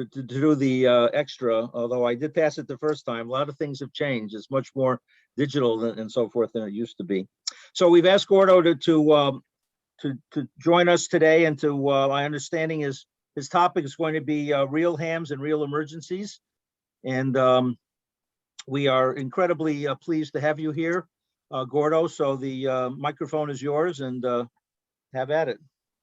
to do the extra, although I did pass it the first time. A lot of things have changed. It's much more digital and so forth than it used to be. So we've asked Gordo to join us today, and to my understanding is his topic is going to be real hams and real emergencies. And we are incredibly pleased to have you here, Gordo. So the microphone is yours, and have at it.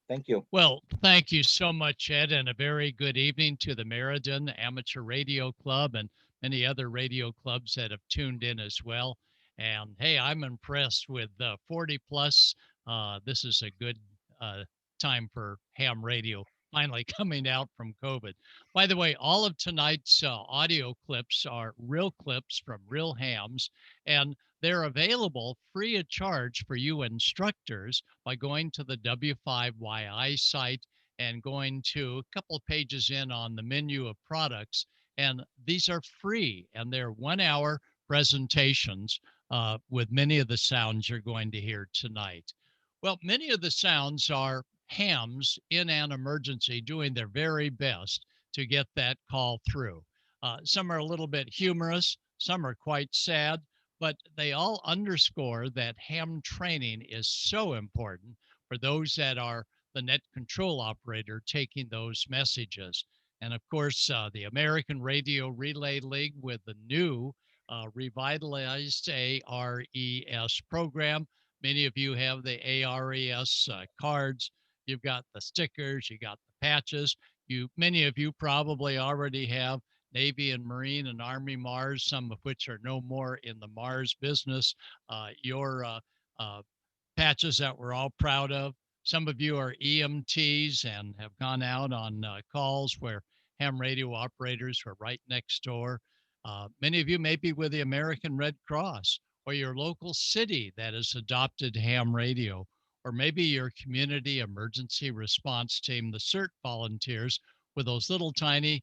Thank you. Well, thank you so much, Ed, and a very good evening to the Meriden Amateur Radio Club and many other radio clubs that have tuned in as well. And hey, I'm impressed with 40 plus. This is a good time for ham radio finally coming out from COVID. By the way, all of tonight's audio clips are real clips from real hams, and they're available free of charge for you instructors by going to the W5YI site and going to a couple of pages in on the menu of products. And these are free, and they're 1 hour presentations with many of the sounds you're going to hear tonight. Well, many of the sounds are hams in an emergency doing their very best to get that call through. Some are a little bit humorous, some are quite sad, but they all underscore that ham training is so important for those that are the net control operator taking those messages. And of course, the American Radio Relay League with the new revitalized ARES program. Many of you have the ARES cards. You've got the stickers, you got the patches. Many of you probably already have Navy and Marine and Army Mars, some of which are no more in the Mars business. Your patches that we're all proud of. Some of you are EMTs and have gone out on calls where ham radio operators were right next door. Many of you may be with the American Red Cross or your local city that has adopted ham radio, or maybe your community emergency response team, the CERT volunteers with those little tiny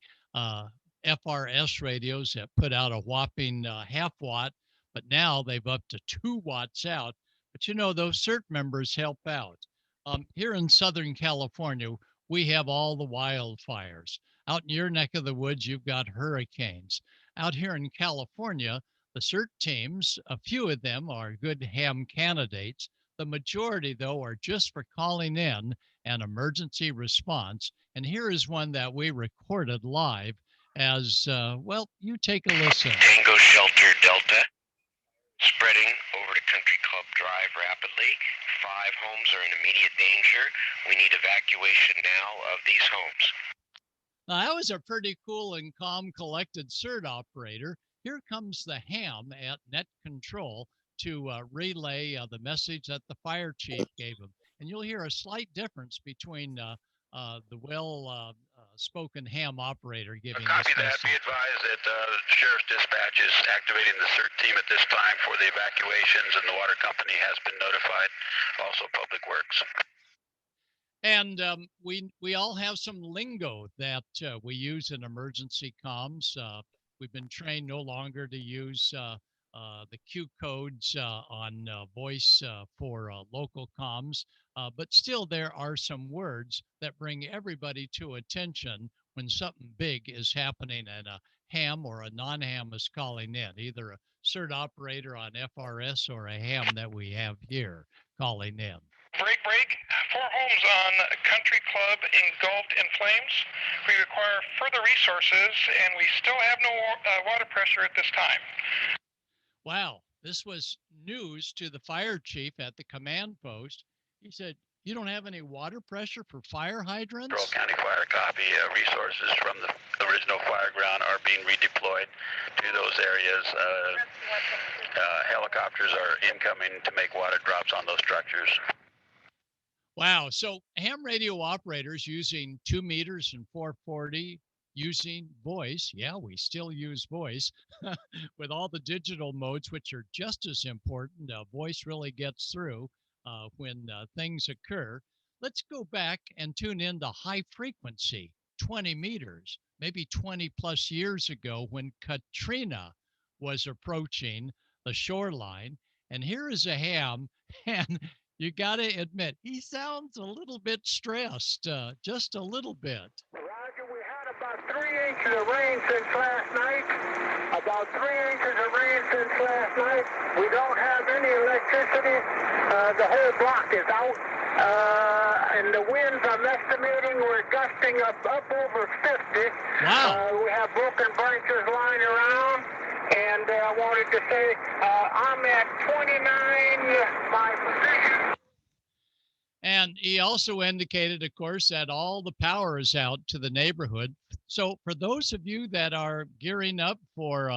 FRS radios that put out a whopping half watt, but now they've up to 2 watts out. But you know, those CERT members help out. Here in Southern California, we have all the wildfires. Out in your neck of the woods, you've got hurricanes. Out here in California, the CERT teams, a few of them are good ham candidates. The majority, though, are just for calling in an emergency response. And here is one that we recorded live as, well, you take a listen. Tango Shelter Delta, spreading over to Country Club Drive rapidly. 5 homes are in immediate danger. We need evacuation now of these homes. Now, that was a pretty cool and calm, collected CERT operator. Here comes the ham at net control to relay the message that the fire chief gave him. And you'll hear a slight difference between the spoken ham operator giving Copy this that. message. Be advised that the Sheriff's Dispatch is activating the CERT team at this time for the evacuations, and the water company has been notified, also Public Works. And we all have some lingo that we use in emergency comms. We've been trained no longer to use the Q codes on voice for local comms, but still there are some words that bring everybody to attention when something big is happening and a ham or a non-ham is calling in, either a CERT operator on FRS or a ham that we have here calling in. Break. 4 homes on Country Club engulfed in flames. We require further resources, and we still have no water pressure at this time. Wow, this was news to the fire chief at the command post. He said, you don't have any water pressure for fire hydrants? Earl County Fire copy. Resources from the original fire ground are being redeployed to those areas. Helicopters are incoming to make water drops on those structures. Wow. So ham radio operators using 2 meters and 440 using voice. Yeah, we still use voice with all the digital modes, which are just as important. Voice really gets through when things occur. Let's go back and tune in to high frequency, 20 meters, maybe 20 plus years ago when Katrina was approaching the shoreline. And here is a ham, and you got to admit, he sounds a little bit stressed, just a little bit. Roger, we had about 3 inches of rain since last night. About 3 inches of rain since last night. We don't have any electricity. The whole block is out. And the winds, I'm estimating, we're gusting up over 50. Wow. We have broken branches lying around. And I wanted to say, I'm at 29, my position. And he also indicated, of course, that all the power is out to the neighborhood. So for those of you that are gearing up for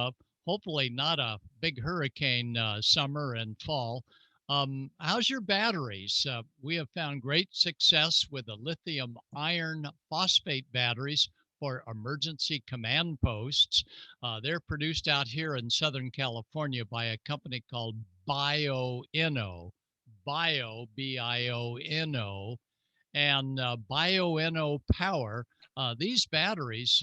hopefully not a big hurricane summer and fall, how's your batteries? We have found great success with the lithium iron phosphate batteries for emergency command posts. They're produced out here in Southern California by a company called BioInno. B-I-O-N-O, and BioInno Power. These batteries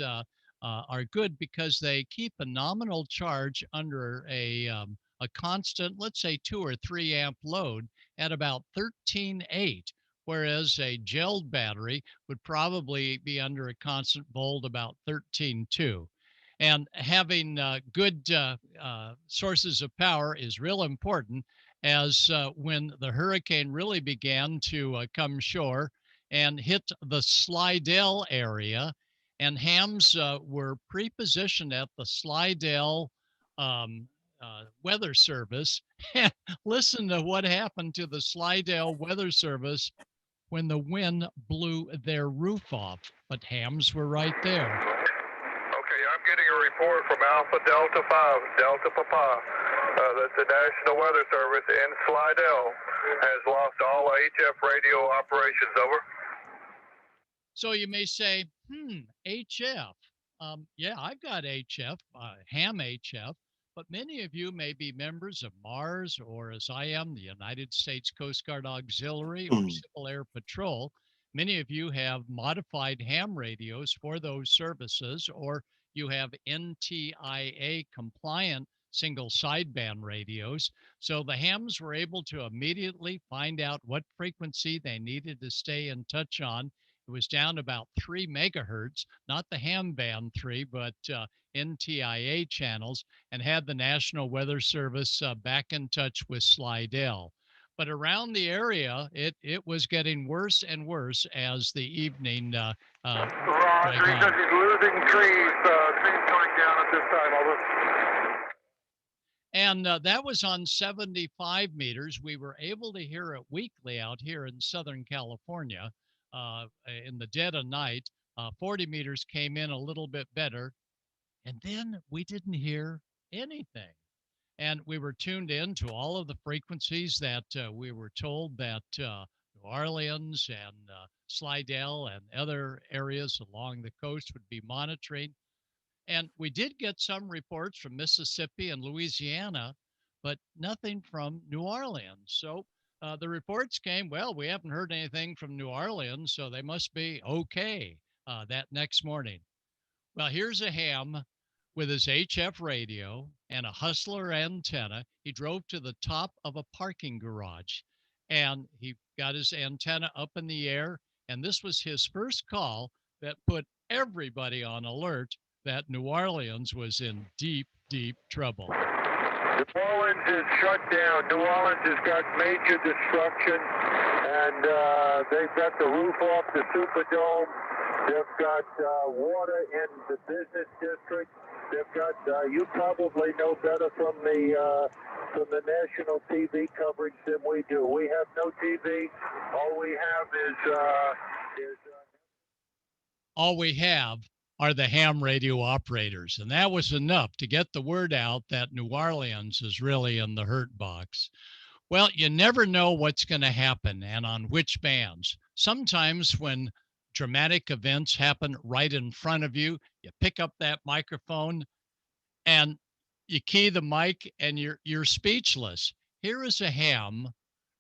are good because they keep a nominal charge under a constant, let's say 2 or 3 amp load at about 13.8, whereas a gelled battery would probably be under a constant volt about 13.2. And having good sources of power is real important, as when the hurricane really began to come shore and hit the Slidell area, and hams were pre-positioned at the Slidell Weather Service. Listen to what happened to the Slidell Weather Service when the wind blew their roof off, but hams were right there. Okay, I'm getting a report from Alpha Delta 5, Delta Papa, that the National Weather Service in Slidell has lost all HF radio operations. Over. So you may say, HF. Yeah, I've got HF, ham HF, but many of you may be members of MARS, or as I am, the United States Coast Guard Auxiliary or Civil Air Patrol. Many of you have modified ham radios for those services, or you have NTIA compliant single sideband radios. So the hams were able to immediately find out what frequency they needed to stay in touch on. It was down about 3 megahertz, not the ham band 3, but NTIA channels, and had the National Weather Service back in touch with Slidell. But around the area, it was getting worse and worse as the evening dragged on. He's losing trees coming down at this time. Over. And that was on 75 meters. We were able to hear it weekly out here in Southern California in the dead of night. 40 meters came in a little bit better. And then we didn't hear anything. And we were tuned in to all of the frequencies that we were told that New Orleans and Slidell and other areas along the coast would be monitoring. And we did get some reports from Mississippi and Louisiana, but nothing from New Orleans. So the reports came, well, we haven't heard anything from New Orleans, so they must be okay that next morning. Well, here's a ham with his HF radio and a Hustler antenna. He drove to the top of a parking garage, and he got his antenna up in the air. And this was his first call that put everybody on alert that New Orleans was in deep, deep trouble. New Orleans is shut down. New Orleans has got major destruction, and they've got the roof off the Superdome. They've got water in the business district. They've got, you probably know better from the national TV coverage than we do. We have no TV. All we have is all we have are the ham radio operators. And that was enough to get the word out that New Orleans is really in the hurt box. Well, you never know what's going to happen and on which bands. Sometimes when dramatic events happen right in front of you, you pick up that microphone and you key the mic and you're speechless. Here is a ham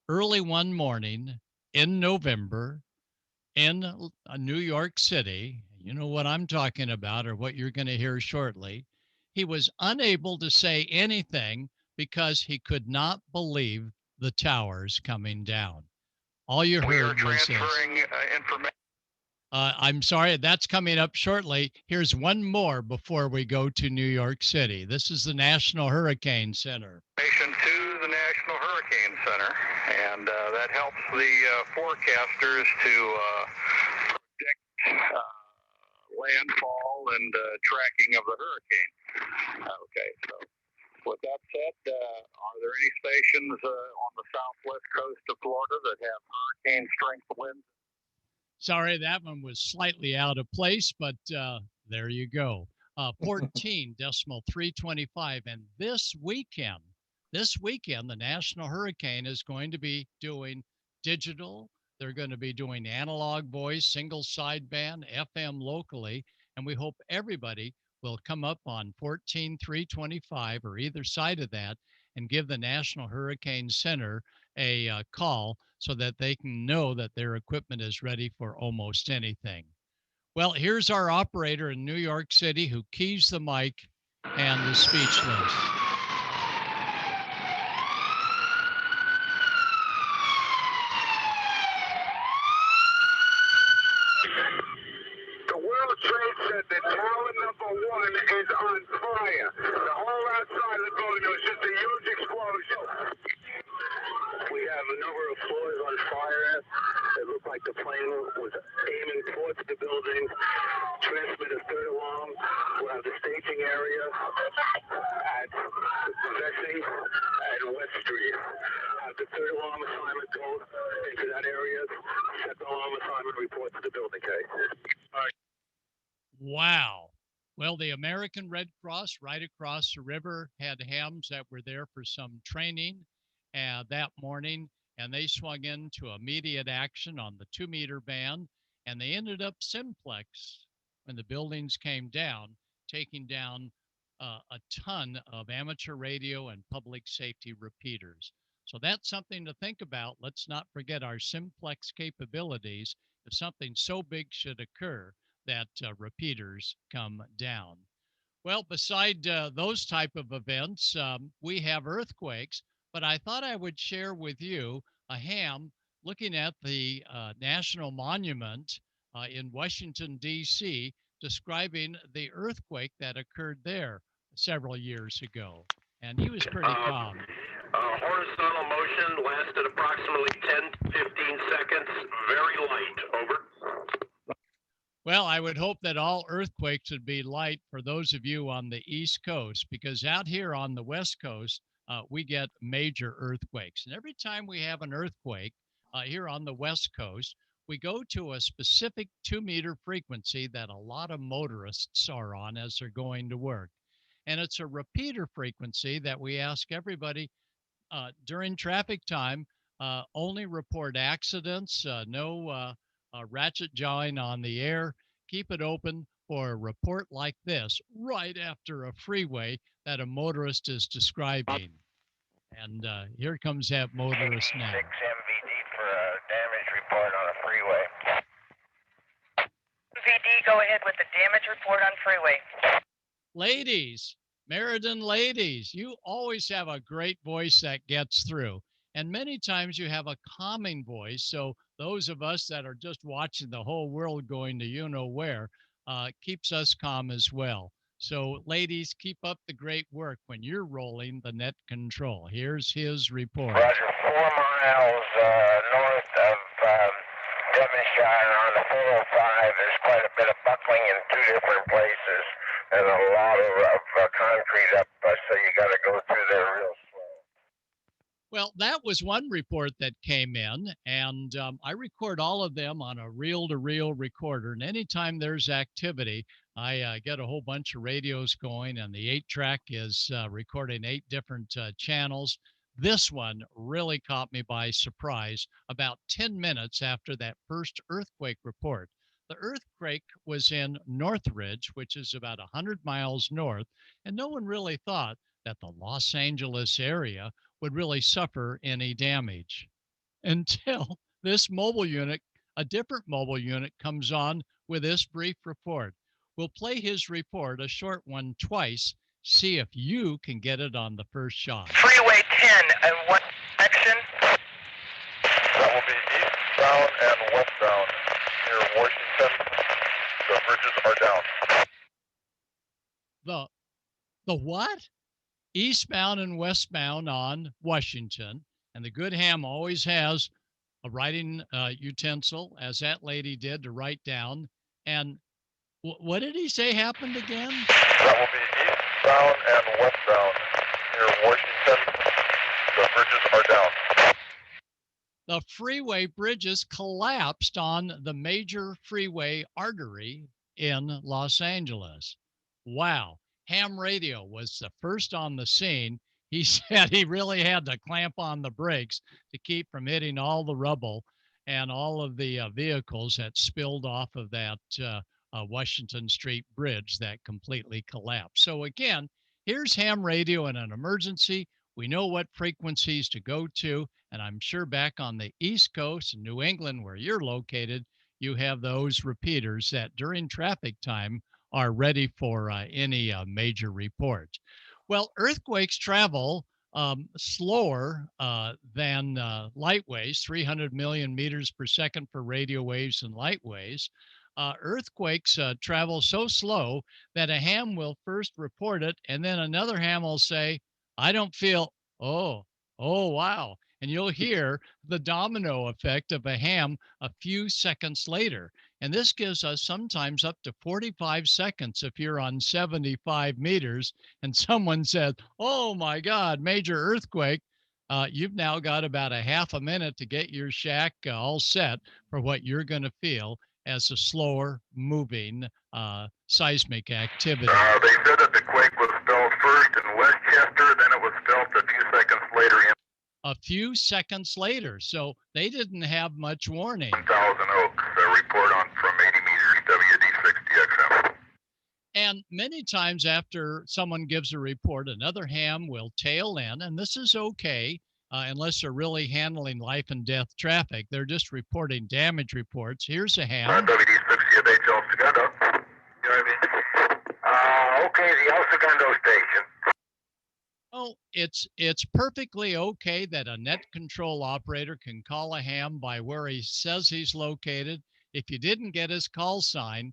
early one morning in November in New York City. You know what I'm talking about, or what you're going to hear shortly. He was unable to say anything because he could not believe the towers coming down. All you heard was this. I'm sorry, that's coming up shortly. Here's one more before we go to New York City. This is the National Hurricane Center. Station to the National Hurricane Center, and that helps the forecasters to predict landfall and tracking of the hurricane. Okay, so with that said, are there any stations on the southwest coast of Florida that have hurricane strength winds? Sorry, that one was slightly out of place, but there you go. 14.325. And this weekend, the National Hurricane is going to be doing digital. They're going to be doing analog voice, single sideband, FM locally. And we hope everybody will come up on 14.325 or either side of that and give the National Hurricane Center a call so that they can know that their equipment is ready for almost anything. Well, here's our operator in New York City who keys the mic and is speechless. The World Trade Center, tower number 1 is on fire. The whole outside of the building was just a huge explosion. We have a number of floors on fire. It looked like the plane was aiming towards the building. Transmitter third alarm. We'll have the staging area at Vesey and West Street. Have the third alarm assignment go into that area. Second alarm assignment report to the building, okay? All right. Wow. Well, the American Red Cross right across the river had hams that were there for some training that morning, and they swung into immediate action on the 2-meter band, and they ended up simplex when the buildings came down, taking down a ton of amateur radio and public safety repeaters. So that's something to think about. Let's not forget our simplex capabilities if something so big should occur that repeaters come down. Well, beside those type of events, we have earthquakes, but I thought I would share with you a ham looking at the National Monument in Washington, D.C., describing the earthquake that occurred there several years ago. And he was pretty calm. Horizontal motion lasted approximately 10 to 15 seconds. Very light. Over. Well, I would hope that all earthquakes would be light for those of you on the East Coast, because out here on the West Coast, we get major earthquakes. And every time we have an earthquake here on the West Coast, we go to a specific 2-meter frequency that a lot of motorists are on as they're going to work. And it's a repeater frequency that we ask everybody during traffic time, only report accidents, no ratchet jawing on the air. Keep it open for a report like this right after a freeway that a motorist is describing. And here comes that motorist now. 6 MVD for a damage report on a freeway. MVD, go ahead with the damage report on freeway. Ladies, Meriden ladies, you always have a great voice that gets through. And many times you have a calming voice. So those of us that are just watching the whole world going to you-know-where keeps us calm as well. So ladies, keep up the great work when you're rolling the net control. Here's his report. Roger, 4 miles north of Devonshire on the 405. There's quite a bit of buckling in 2 different places and a lot of concrete up, so you got to go through there real slow. Well, that was one report that came in, and I record all of them on a reel-to-reel recorder. And anytime there's activity, I get a whole bunch of radios going, and the 8-track is recording 8 different channels. This one really caught me by surprise about 10 minutes after that first earthquake report. The earthquake was in Northridge, which is about 100 miles north, and no one really thought that the Los Angeles area would really suffer any damage until this mobile unit, a different mobile unit, comes on with this brief report. We'll play his report, a short one, twice, see if you can get it on the first shot. Freeway 10, and what section? That will be eastbound and westbound near Washington. bridges are down. The what? Eastbound and westbound on Washington. And the good ham always has a writing utensil, as that lady did, to write down. And what did he say happened again? That will be eastbound and westbound near Washington. The bridges are down. The freeway bridges collapsed on the major freeway artery in Los Angeles. Wow. Ham radio was the first on the scene. He said he really had to clamp on the brakes to keep from hitting all the rubble and all of the vehicles that spilled off of that Washington Street bridge that completely collapsed. So again, here's ham radio in an emergency. We know what frequencies to go to. And I'm sure back on the East Coast in New England, where you're located, you have those repeaters that during traffic time are ready for any major report. Well, earthquakes travel slower than light waves, 300 million meters per second for radio waves and light waves. Earthquakes travel so slow that a ham will first report it, and then another ham will say, I don't feel, oh, wow. And you'll hear the domino effect of a ham a few seconds later. And this gives us sometimes up to 45 seconds if you're on 75 meters and someone says, oh my God, major earthquake. You've now got about a half a minute to get your shack all set for what you're going to feel as a slower moving seismic activity. They said that the quake was felt first in Westchester, then it was felt a few seconds later in a few seconds later. So they didn't have much warning. Thousand Oaks, a report on from 80 meters, WD60XM. And many times after someone gives a report, another ham will tail in, and this is okay unless they're really handling life and death traffic. They're just reporting damage reports. Here's a ham. WD60 of El Segundo. You know what I mean? Okay, the El Segundo station. Oh, it's perfectly okay that a net control operator can call a ham by where he says he's located. If you didn't get his call sign,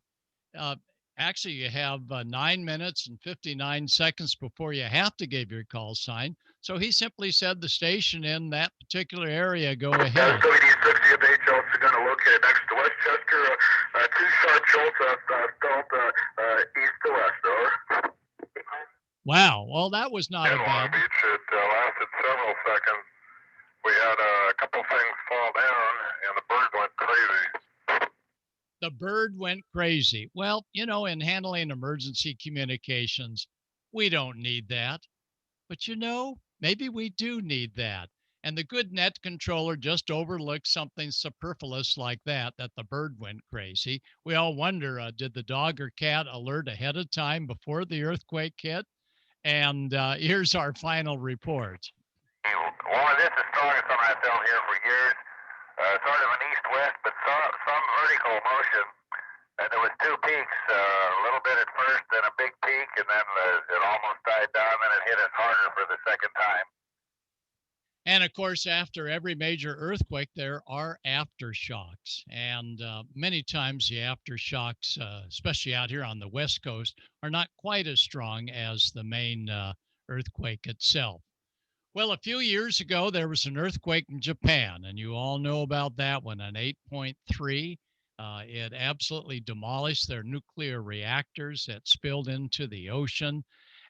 actually you have 9 minutes and 59 seconds before you have to give your call sign. So he simply said the station in that particular area, go ahead. WD60 of El Segundo located next to Westchester. 2 sharp jolts felt east to west, over. Wow. Well, that was not In a Long bad. Beach, it lasted several seconds. We had a couple things fall down, and the bird went crazy. The bird went crazy. Well, you know, in handling emergency communications, we don't need that. But you know, maybe we do need that. And the good net controller just overlooks something superfluous like that the bird went crazy. We all wonder, did the dog or cat alert ahead of time before the earthquake hit? And here's our final report. Well, this is the strongest one I've felt here for years. Sort of an east-west, but some vertical motion. And there was 2 peaks, a little bit at first, then a big peak, and then it almost died down, then it hit us harder for the second time. And of course, after every major earthquake, there are aftershocks. And many times the aftershocks, especially out here on the West Coast, are not quite as strong as the main earthquake itself. Well, a few years ago, there was an earthquake in Japan, and you all know about that one, an 8.3. It absolutely demolished their nuclear reactors that spilled into the ocean.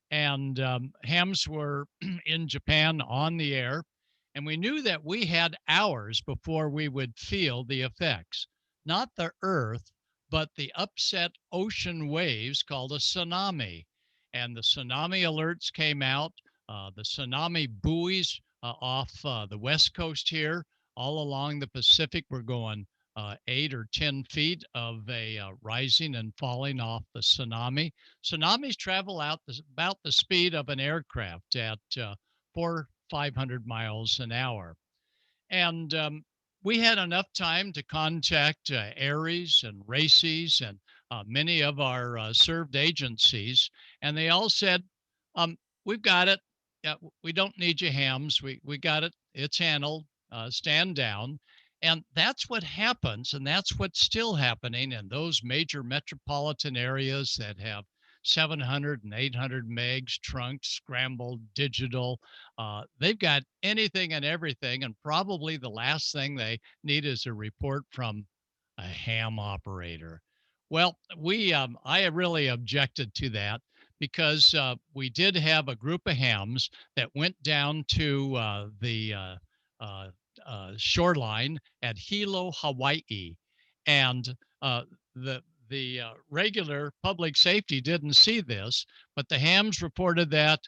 And hams were in Japan on the air. And we knew that we had hours before we would feel the effects, not the earth, but the upset ocean waves called a tsunami. And the tsunami alerts came out, the tsunami buoys off the West Coast here, all along the Pacific were going 8 or 10 feet of a rising and falling off the tsunami. Tsunamis travel out about the speed of an aircraft at 400-500 miles an hour. And we had enough time to contact ARES and RACES and many of our served agencies, and they all said, we've got it. Yeah, we don't need you hams. We got it. It's handled. Stand down. And that's what happens, and that's what's still happening in those major metropolitan areas that have 700 and 800 megs, trunks, scrambled, digital. They've got anything and everything, and probably the last thing they need is a report from a ham operator. Well, I really objected to that because we did have a group of hams that went down to the uh, shoreline at Hilo, Hawaii, and the regular public safety didn't see this, but the hams reported that,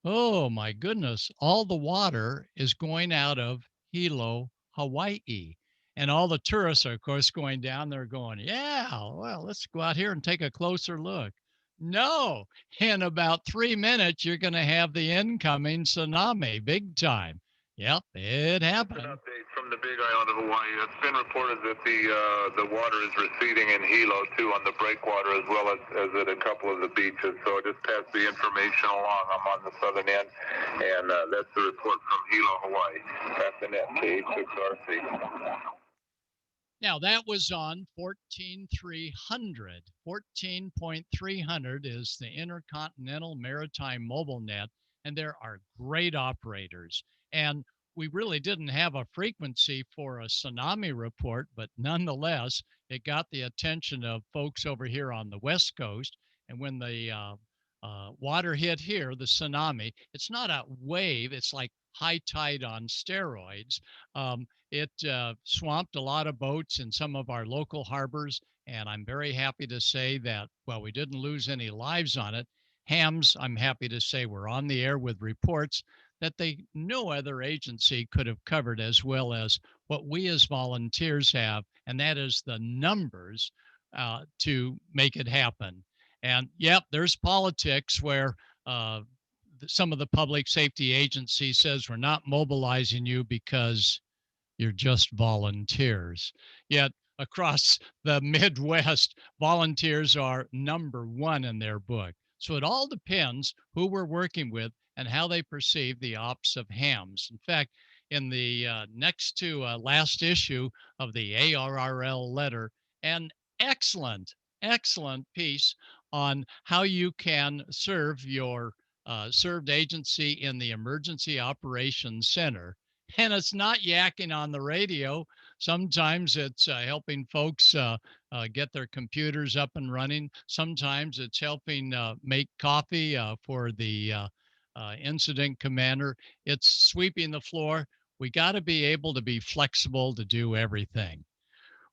oh my goodness, all the water is going out of Hilo, Hawaii. And all the tourists are, of course, going down there going, yeah, well, let's go out here and take a closer look. No, in about 3 minutes, you're going to have the incoming tsunami, big time. Yep, it happened. An update from the Big Island of Hawaii. It's been reported that the water is receding in Hilo too, on the breakwater, as well as at a couple of the beaches. So I just passed the information along. I'm on the southern end, and that's the report from Hilo, Hawaii. That's the net K6RC. Now that was on 14.300. 14.300 is the Intercontinental Maritime Mobile Net, and there are great operators. And we really didn't have a frequency for a tsunami report, but nonetheless, it got the attention of folks over here on the West Coast. And when the water hit here, the tsunami, it's not a wave, it's like high tide on steroids. It swamped a lot of boats in some of our local harbors, and I'm very happy to say that, well, we didn't lose any lives on it. Hams, I'm happy to say, we're on the air with reports that no other agency could have covered as well as what we as volunteers have, and that is the numbers to make it happen. And yep, there's politics where some of the public safety agencies says we're not mobilizing you because you're just volunteers. Yet across the Midwest, volunteers are number one in their book. So it all depends who we're working with and how they perceive the ops of hams. In fact, in the next to last issue of the ARRL letter, an excellent piece on how you can serve your served agency in the Emergency Operations Center. And it's not yakking on the radio. Sometimes it's helping folks get their computers up and running. Sometimes it's helping make coffee for the incident commander. It's sweeping the floor. We got to be able to be flexible to do everything.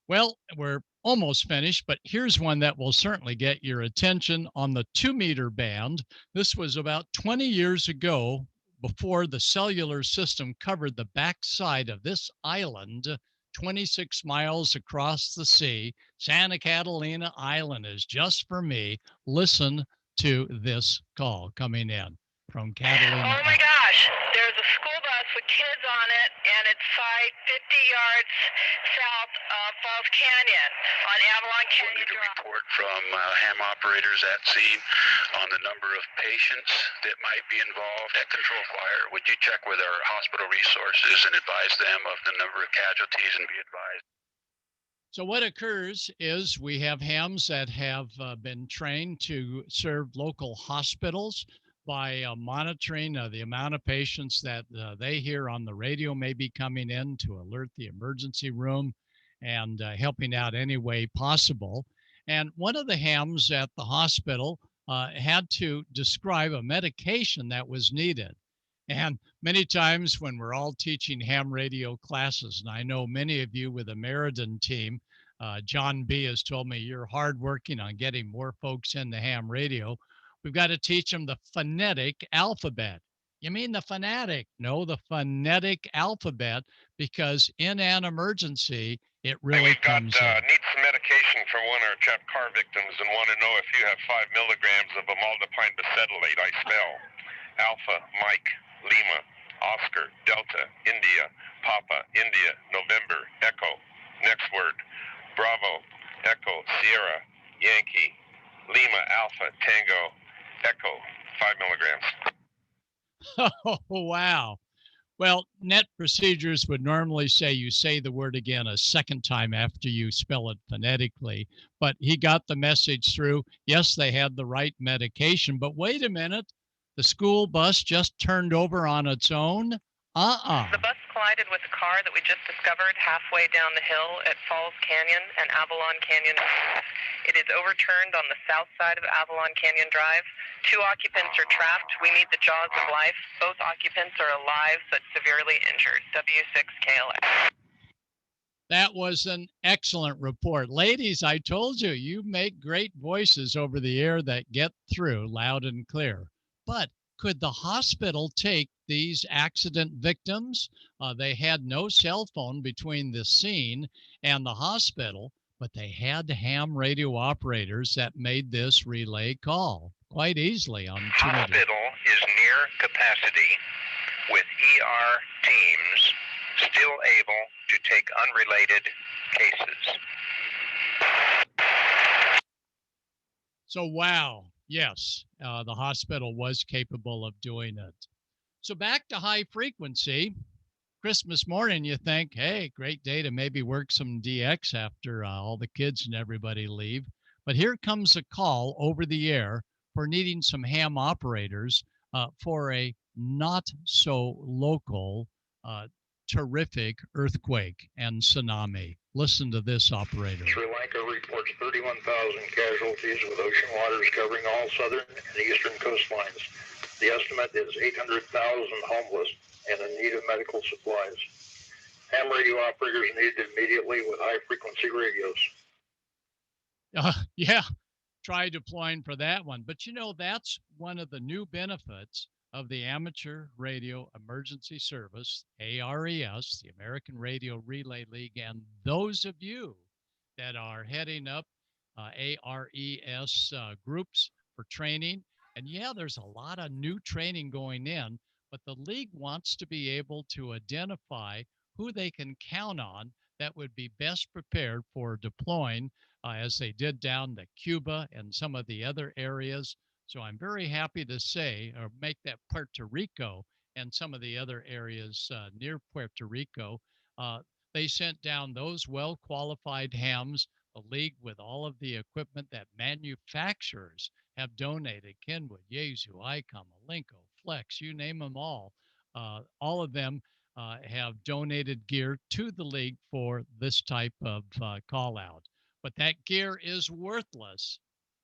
Well, we're almost finished, but here's one that will certainly get your attention on the 2-meter band. This was about 20 years ago, before the cellular system covered the backside of this island, 26 miles across the sea. Santa Catalina Island is just for me. Listen to this call coming in from Catalina. Oh my gosh, there's a school bus with kids on it, and it's site 50 yards south of Falls Canyon on Avalon We'll Canyon need a Drive. report from ham operators at scene on the number of patients that might be involved at control fire. Would you check with our hospital resources and advise them of the number of casualties and be advised? So what occurs is we have hams that have been trained to serve local hospitals by monitoring the amount of patients that they hear on the radio may be coming in to alert the emergency room and helping out any way possible. And one of the hams at the hospital had to describe a medication that was needed. And many times when we're all teaching ham radio classes, and I know many of you with the Meriden team, John B. has told me you're hardworking on getting more folks into ham radio. We've got to teach them the phonetic alphabet. You mean the phonetic? No, the phonetic alphabet, because in an emergency, it really comes in. Need some medication for one of our car victims and want to know if you have 5 milligrams of amlodipine acetylate. I spell Alpha, Mike, Lima, Oscar, Delta, India, Papa, India, November, Echo. Next word, Bravo, Echo, Sierra, Yankee, Lima, Alpha, Tango, Echo, 5 milligrams. Oh, wow. Well, net procedures would normally say you say the word again a second time after you spell it phonetically, but he got the message through. Yes, they had the right medication, but wait a minute. The school bus just turned over on its own? The bus collided with a car that we just discovered halfway down the hill at Falls Canyon and Avalon Canyon. It is overturned on the south side of Avalon Canyon Drive. 2 occupants are trapped. We need the jaws of life. Both occupants are alive but severely injured. W6KLX. That was an excellent report. Ladies, I told you, you make great voices over the air that get through loud and clear. But could the hospital take these accident victims? They had no cell phone between the scene and the hospital, but they had ham radio operators that made this relay call quite easily on Tsunami. Hospital is near capacity with ER teams still able to take unrelated cases. So, wow, yes, the hospital was capable of doing it. So back to high frequency. Christmas morning, you think, hey, great day to maybe work some DX after all the kids and everybody leave. But here comes a call over the air for needing some ham operators for a not so local terrific earthquake and tsunami. Listen to this, operator. Sri Lanka reports 31,000 casualties with ocean waters covering all southern and eastern coastlines. The estimate is 800,000 homeless and in need of medical supplies. Ham radio operators needed immediately with high-frequency radios. Yeah, try deploying for that one. But you know, that's one of the new benefits of the Amateur Radio Emergency Service, ARES, the American Radio Relay League, and those of you that are heading up ARES groups for training. And yeah, there's a lot of new training going in, but the league wants to be able to identify who they can count on that would be best prepared for deploying as they did down to Cuba and some of the other areas. So I'm very happy to say, or make that Puerto Rico and some of the other areas near Puerto Rico, they sent down those well-qualified hams, the league with all of the equipment that manufacturers have donated. Kenwood, Yaesu, ICOM, Alinco, Flex, you name them all. All of them have donated gear to the league for this type of call out. But that gear is worthless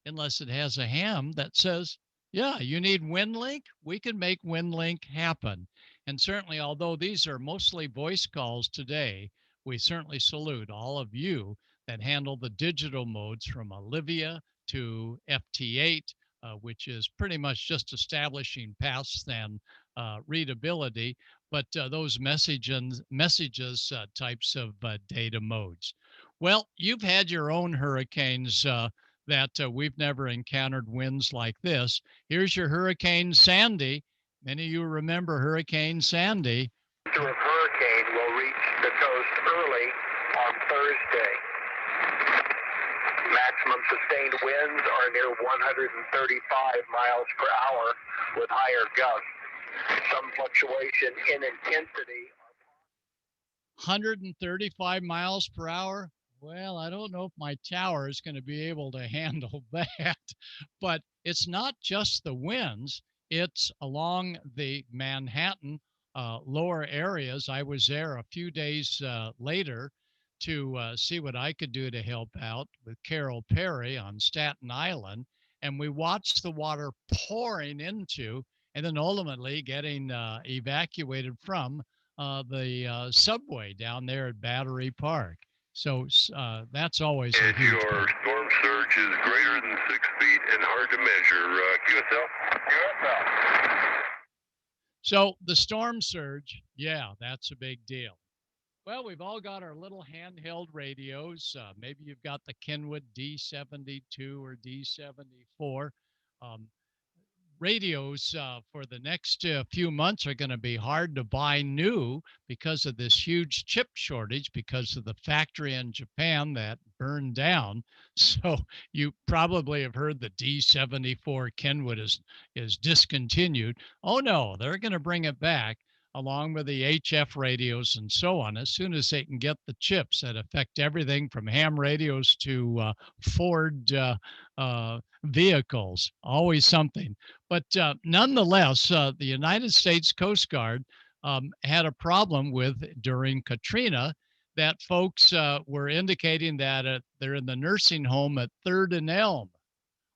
unless it has a ham that says, yeah, you need WinLink? We can make WinLink happen. And certainly, although these are mostly voice calls today, we certainly salute all of you that handle the digital modes from Olivia to FT8, which is pretty much just establishing paths and readability, but those messages types of data modes. Well, you've had your own hurricanes that we've never encountered winds like this. Here's your Hurricane Sandy. Many of you remember Hurricane Sandy. The hurricane will reach the coast early on Thursday. Maximum sustained winds are near 135 miles per hour with higher gusts. Some fluctuation in intensity. 135 miles per hour? Well, I don't know if my tower is going to be able to handle that, but it's not just the winds. It's along the Manhattan lower areas. I was there a few days later to see what I could do to help out with Carol Perry on Staten Island. And we watched the water pouring into and then ultimately getting evacuated from the subway down there at Battery Park. So that's always a huge Your part. storm surge is greater than 6 feet and hard to measure. QSL? So the storm surge, yeah, that's a big deal. Well, we've all got our little handheld radios. Maybe you've got the Kenwood D72 or D74. Radios for the next few months are going to be hard to buy new because of this huge chip shortage because of the factory in Japan that burned down. So you probably have heard the D74 Kenwood is discontinued. Oh no, they're going to bring it back. along with the HF radios and so on, as soon as they can get the chips that affect everything from ham radios to Ford vehicles, always something. But nonetheless, the United States Coast Guard had a problem with during Katrina that folks were indicating that they're in the nursing home at 3rd and Elm.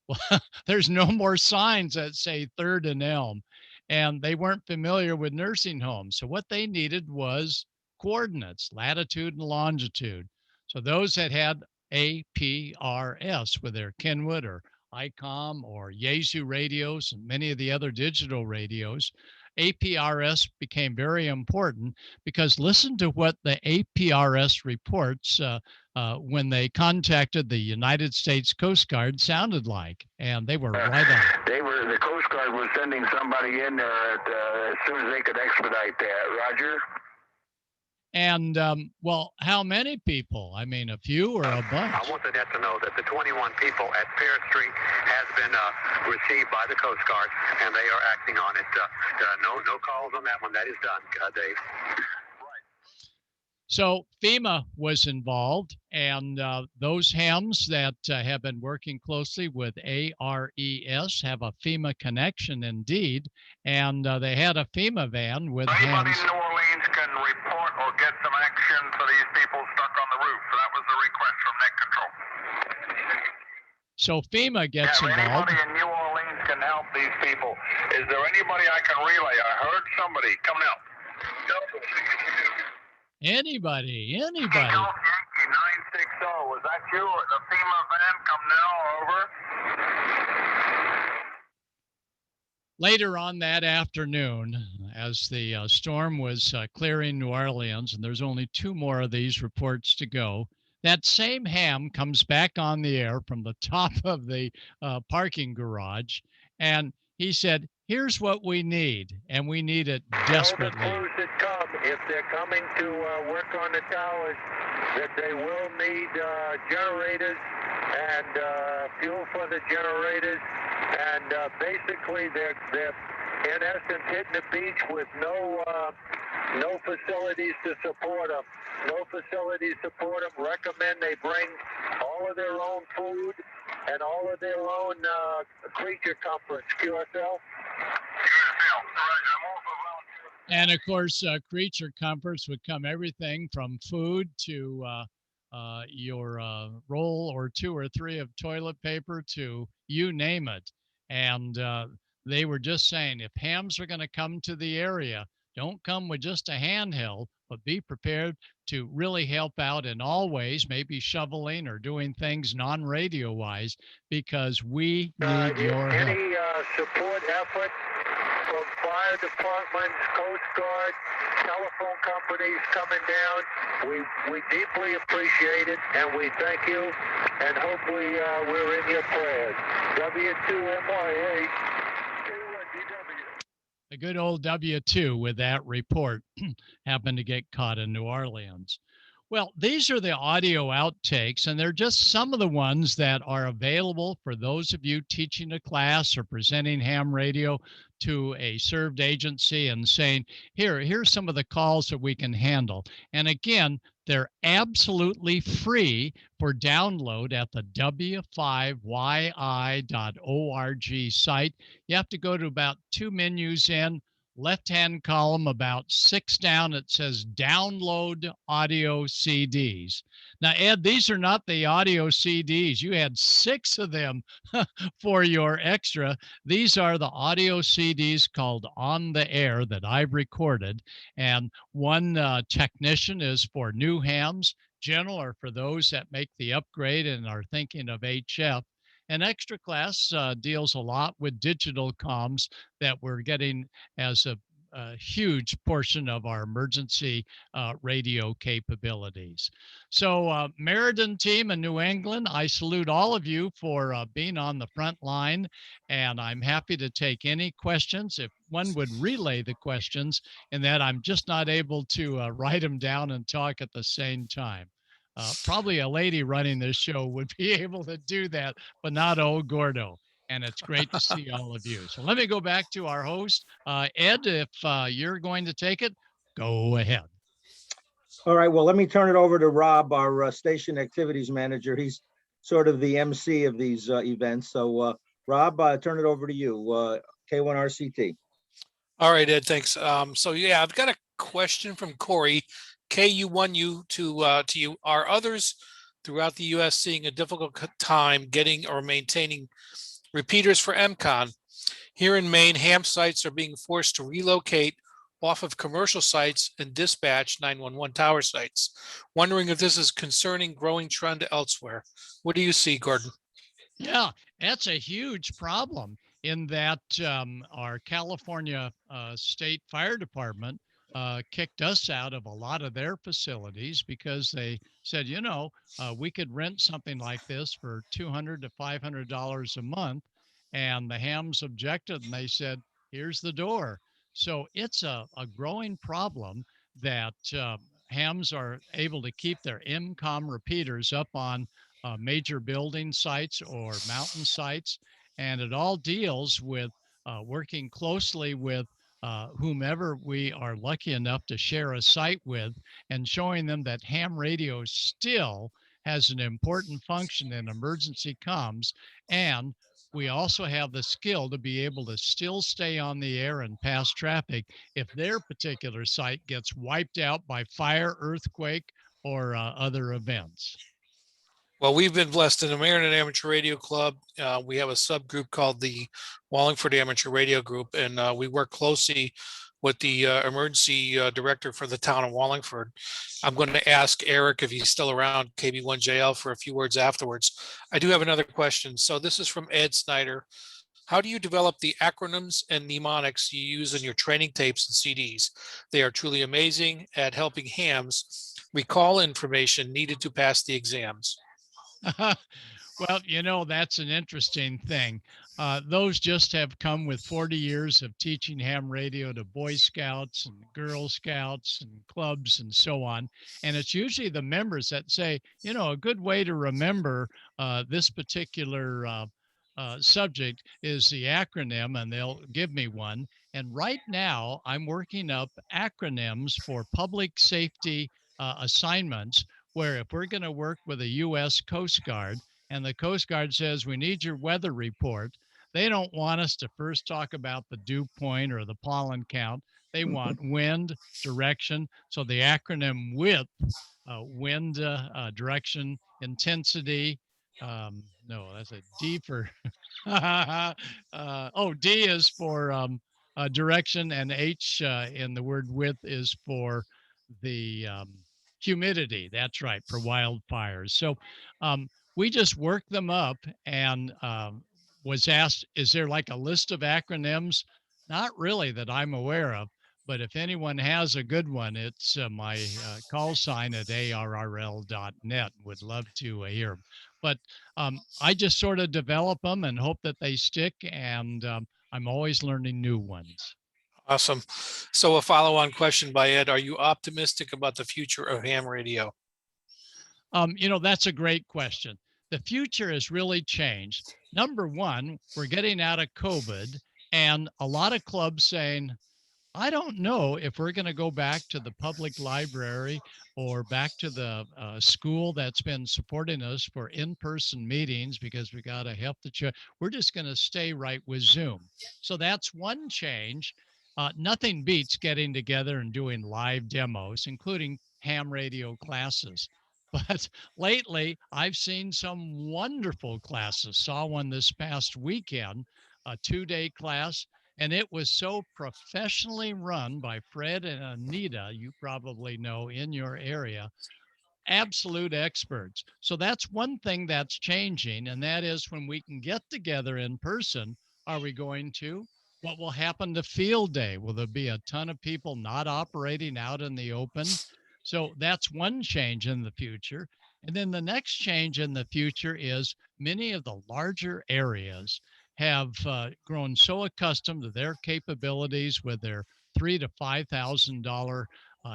Well, there's no more signs that say 3rd and Elm, and they weren't familiar with nursing homes. So what they needed was coordinates, latitude and longitude. So those that had APRS with their Kenwood or ICOM or Yaesu radios and many of the other digital radios, APRS became very important because listen to what the APRS reports when they contacted the United States Coast Guard sounded like, and they were right on. The Coast Guard was sending somebody in there as soon as they could expedite that. Roger? And, well, how many people? I mean, a few or a bunch? I want the net to know that the 21 people at Fair Street has been received by the Coast Guard, and they are acting on it. No calls on that one. That is done, Dave. So FEMA was involved, and those hams that have been working closely with ARES have a FEMA connection indeed, and they had a FEMA van with Anybody hams. in New Orleans can report or get some action for these people stuck on the roof. So that was the request from Net Control. So FEMA gets involved. Anybody in New Orleans can help these people. Is there anybody I can relay? I heard somebody coming out. Anybody. Golf Yankee 960. Was that you? The FEMA van come now over? Later on that afternoon, as the storm was clearing New Orleans, and there's only 2 more of these reports to go, that same ham comes back on the air from the top of the parking garage, and he said, here's what we need, and we need it desperately. Tell the crews that come, if they're coming to work on the towers, that they will need generators and fuel for the generators, and basically they're in essence hitting the beach with no facilities to support them. No facilities support them. Recommend they bring all of their own food and all of their own creature comforts. QSL? And of course, creature comforts would come everything from food to your roll or 2 or 3 of toilet paper to you name it. And they were just saying, if hams are going to come to the area, don't come with just a handheld, but be prepared to really help out in all ways, maybe shoveling or doing things non-radio wise, because we need your help. Any support effort from fire departments, Coast Guard, telephone companies coming down, we deeply appreciate it, and we thank you, and hope we're in your prayers. W2MYA. A good old W2 with that report happened to get caught in New Orleans. Well, these are the audio outtakes, and they're just some of the ones that are available for those of you teaching a class or presenting ham radio to a served agency and saying, here's some of the calls that we can handle. And again, they're absolutely free for download at the w5yi.org site. You have to go to about 2 menus in, left-hand column, about 6 down, it says download audio CDs. Now, Ed, these are not the audio CDs. You had 6 of them for your extra. These are the audio CDs called On the Air that I've recorded. And one technician is for new hams, general are for those that make the upgrade and are thinking of HF. And extra class deals a lot with digital comms that we're getting as a huge portion of our emergency radio capabilities. So Meriden team in New England, I salute all of you for being on the front line, and I'm happy to take any questions. If one would relay the questions, and that I'm just not able to write them down and talk at the same time. Probably a lady running this show would be able to do that, but not old Gordo. and it's great to see all of you. So let me go back to our host, Ed. If you're going to take it, go ahead. All right, well, let me turn it over to Rob, our station activities manager. He's sort of the MC of these events. So Rob, turn it over to you, K1RCT. All right, Ed, thanks. So yeah, I've got a question from Corey, KU1U to you. Are others throughout the U.S. seeing a difficult time getting or maintaining repeaters for MCON? Here in Maine, ham sites are being forced to relocate off of commercial sites and dispatch 911 tower sites. Wondering if this is concerning growing trend elsewhere. What do you see, Gordon? Yeah, that's a huge problem in that our California State Fire Department kicked us out of a lot of their facilities because they said, we could rent something like this for $200 to $500 a month. And the hams objected and they said, here's the door. So it's a growing problem that hams are able to keep their MCOM repeaters up on major building sites or mountain sites. And it all deals with working closely with whomever we are lucky enough to share a site with and showing them that ham radio still has an important function in emergency comms. And we also have the skill to be able to still stay on the air and pass traffic if their particular site gets wiped out by fire, earthquake, or other events. Well, we've been blessed in the Meriden Amateur Radio Club. We have a subgroup called the Wallingford Amateur Radio Group, and we work closely with the emergency director for the town of Wallingford. I'm going to ask Eric if he's still around, KB1JL, for a few words afterwards. I do have another question. So this is from Ed Snyder. How do you develop the acronyms and mnemonics you use in your training tapes and CDs? They are truly amazing at helping hams recall information needed to pass the exams. Well, that's an interesting thing. Those just have come with 40 years of teaching ham radio to Boy Scouts and Girl Scouts and clubs and so on. And it's usually the members that say, a good way to remember this particular subject is the acronym, and they'll give me one. And right now, I'm working up acronyms for public safety assignments, where if we're going to work with a U.S. Coast Guard and the Coast Guard says we need your weather report, they don't want us to first talk about the dew point or the pollen count. They want wind, direction. So the acronym WIT, wind, direction, intensity. No, that's a D for, D is for direction, and H in the word width is for the humidity. That's right, for wildfires. So we just worked them up and was asked, is there like a list of acronyms? Not really that I'm aware of, but if anyone has a good one, it's my call sign at arrl.net. Would love to hear them. But I just sort of develop them and hope that they stick, and I'm always learning new ones. Awesome. So a follow-on question by Ed, are you optimistic about the future of ham radio? That's a great question. The future has really changed. Number one, we're getting out of COVID, and a lot of clubs saying, I don't know if we're going to go back to the public library or back to the school that's been supporting us for in-person meetings because we got to help the church. We're just going to stay right with Zoom. So that's one change. Nothing beats getting together and doing live demos, including ham radio classes. But lately, I've seen some wonderful classes. Saw one this past weekend, a 2-day class, and it was so professionally run by Fred and Anita, you probably know in your area, absolute experts. So that's one thing that's changing, and that is when we can get together in person, are we going to? What will happen to field day? Will there be a ton of people not operating out in the open? So that's one change in the future. And then the next change in the future is many of the larger areas have grown so accustomed to their capabilities with their $3,000 to $5,000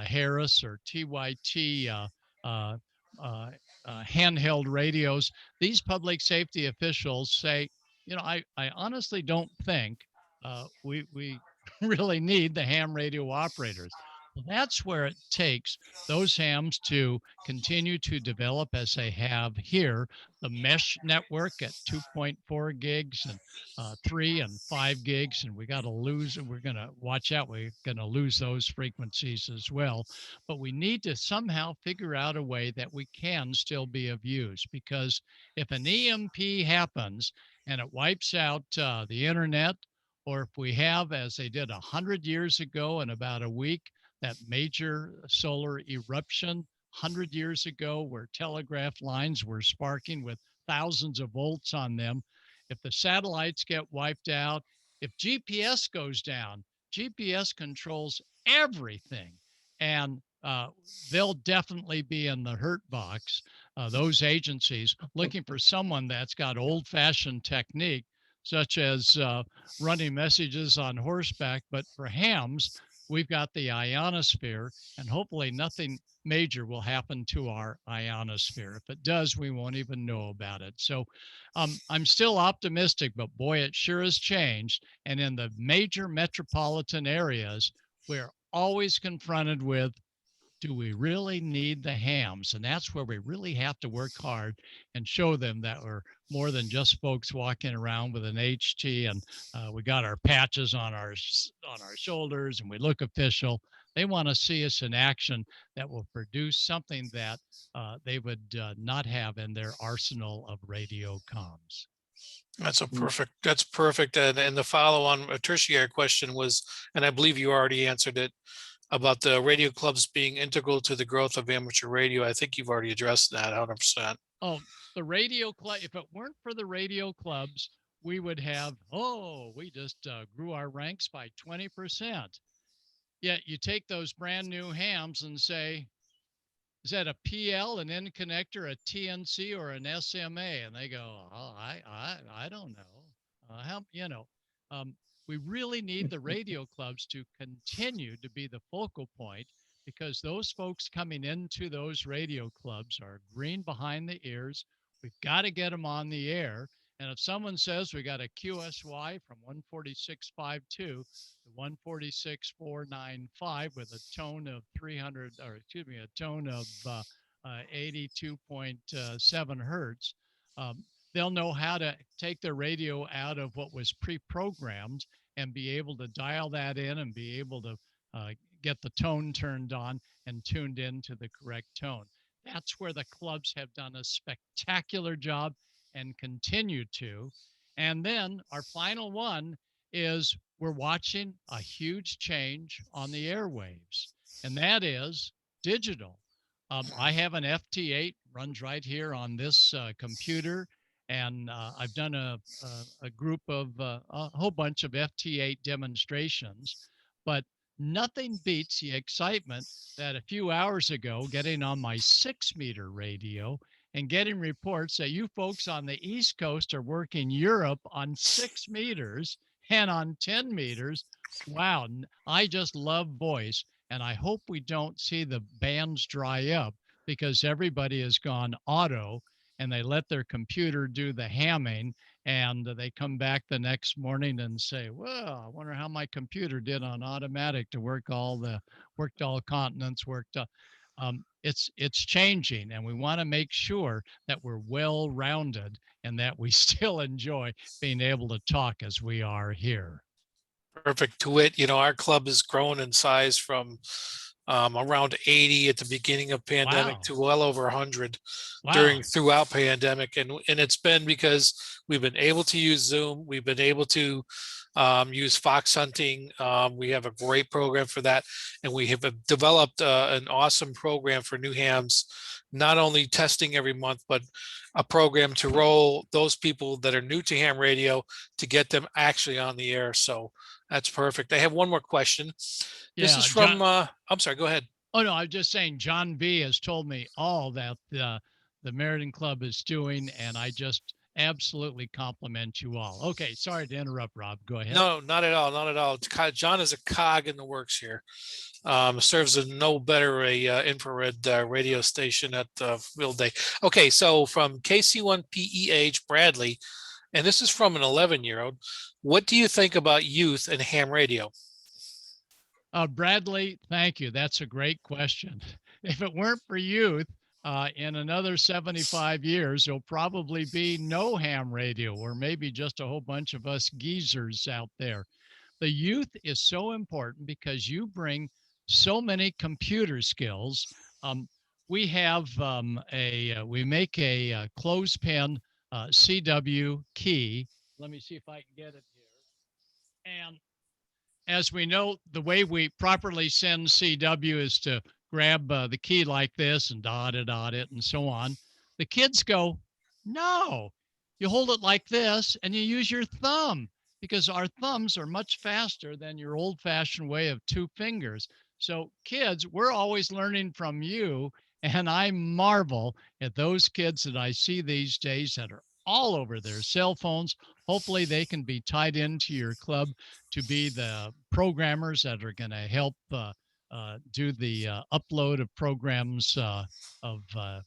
Harris or TYT handheld radios. These public safety officials say, I honestly don't think we really need the ham radio operators. Well, that's where it takes those hams to continue to develop as they have here, the mesh network at 2.4 gigs and 3 and 5 gigs. And we got to lose, and we're going to watch out. We're going to lose those frequencies as well. But we need to somehow figure out a way that we can still be of use, because if an EMP happens and it wipes out the internet, or if we have, as they did 100 years ago in about a week, that major solar eruption 100 years ago where telegraph lines were sparking with thousands of volts on them. If the satellites get wiped out, if GPS goes down, GPS controls everything. And they'll definitely be in the hurt box, those agencies looking for someone that's got old-fashioned technique, such as running messages on horseback. But for hams, we've got the ionosphere, and hopefully nothing major will happen to our ionosphere. If it does, we won't even know about it. So I'm still optimistic, but boy, it sure has changed. And in the major metropolitan areas, we're always confronted with, do we really need the hams? And that's where we really have to work hard and show them that we're more than just folks walking around with an HT and we got our patches on our shoulders and we look official. They want to see us in action that will produce something that they would not have in their arsenal of radio comms. That's perfect. And the follow on a tertiary question was, and I believe you already answered it, about the radio clubs being integral to the growth of amateur radio. I think you've already addressed that 100%. Oh, the radio club, if it weren't for the radio clubs, we would have, we just grew our ranks by 20%. Yet you take those brand new hams and say, is that a PL, an N connector, a TNC, or an SMA? And they go, I don't know. We really need the radio clubs to continue to be the focal point, because those folks coming into those radio clubs are green behind the ears. We've got to get them on the air. And if someone says we got a QSY from 146.52 to 146.495 with a tone of 82.7 hertz, they'll know how to take their radio out of what was pre-programmed and be able to dial that in and be able to get the tone turned on and tuned in to the correct tone. That's where the clubs have done a spectacular job and continue to. And then our final one is we're watching a huge change on the airwaves, and that is digital. I have an FT8, runs right here on this computer. And I've done a group of a whole bunch of FT8 demonstrations, but nothing beats the excitement that a few hours ago getting on my 6-meter radio and getting reports that you folks on the East Coast are working Europe on 6 meters and on 10 meters. Wow, I just love voice, and I hope we don't see the bands dry up because everybody has gone auto and they let their computer do the hamming, and they come back the next morning and say, well, I wonder how my computer did on automatic to work all continents, it's changing, and we want to make sure that we're well-rounded and that we still enjoy being able to talk as we are here. Perfect. To it, our club has grown in size from around 80 at the beginning of pandemic to well over 100 throughout pandemic. And it's been because we've been able to use Zoom. We've been able to use fox hunting. We have a great program for that. And we have developed an awesome program for new hams, not only testing every month, but a program to roll those people that are new to ham radio to get them actually on the air. So that's perfect. I have one more question. This is from, John, I'm sorry, go ahead. Oh, no, I'm just saying John B has told me all that the Meriden Club is doing, and I just absolutely compliment you all. Okay, sorry to interrupt, Rob. Go ahead. No, not at all. Not at all. John is a cog in the works here. Serves as no better infrared radio station at field day. Okay, so from KC1PEH Bradley, And this is from an 11-year-old. What do you think about youth and ham radio? Bradley, thank you. That's a great question. If it weren't for youth, in another 75 years, there'll probably be no ham radio, or maybe just a whole bunch of us geezers out there. The youth is so important because you bring so many computer skills. We have we make a clothespin CW key. Let me see if I can get it here. And as we know, the way we properly send CW is to grab the key like this and dot it, and so on. The kids go, no, you hold it like this and you use your thumb, because our thumbs are much faster than your old-fashioned way of 2 fingers. So kids, we're always learning from you. And I marvel at those kids that I see these days that are all over their cell phones. Hopefully they can be tied into your club to be the programmers that are going to help do the upload of programs of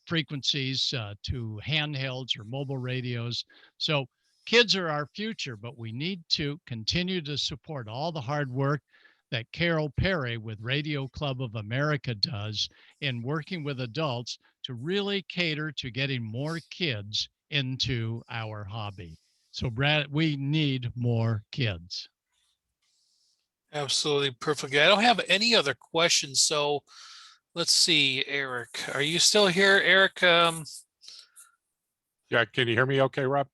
frequencies to handhelds or mobile radios. So kids are our future, but we need to continue to support all the hard work that Carol Perry with Radio Club of America does in working with adults to really cater to getting more kids into our hobby. So Brad, we need more kids. Absolutely perfect. I don't have any other questions. So let's see, Eric, are you still here, Eric? Yeah, can you hear me okay, Rob?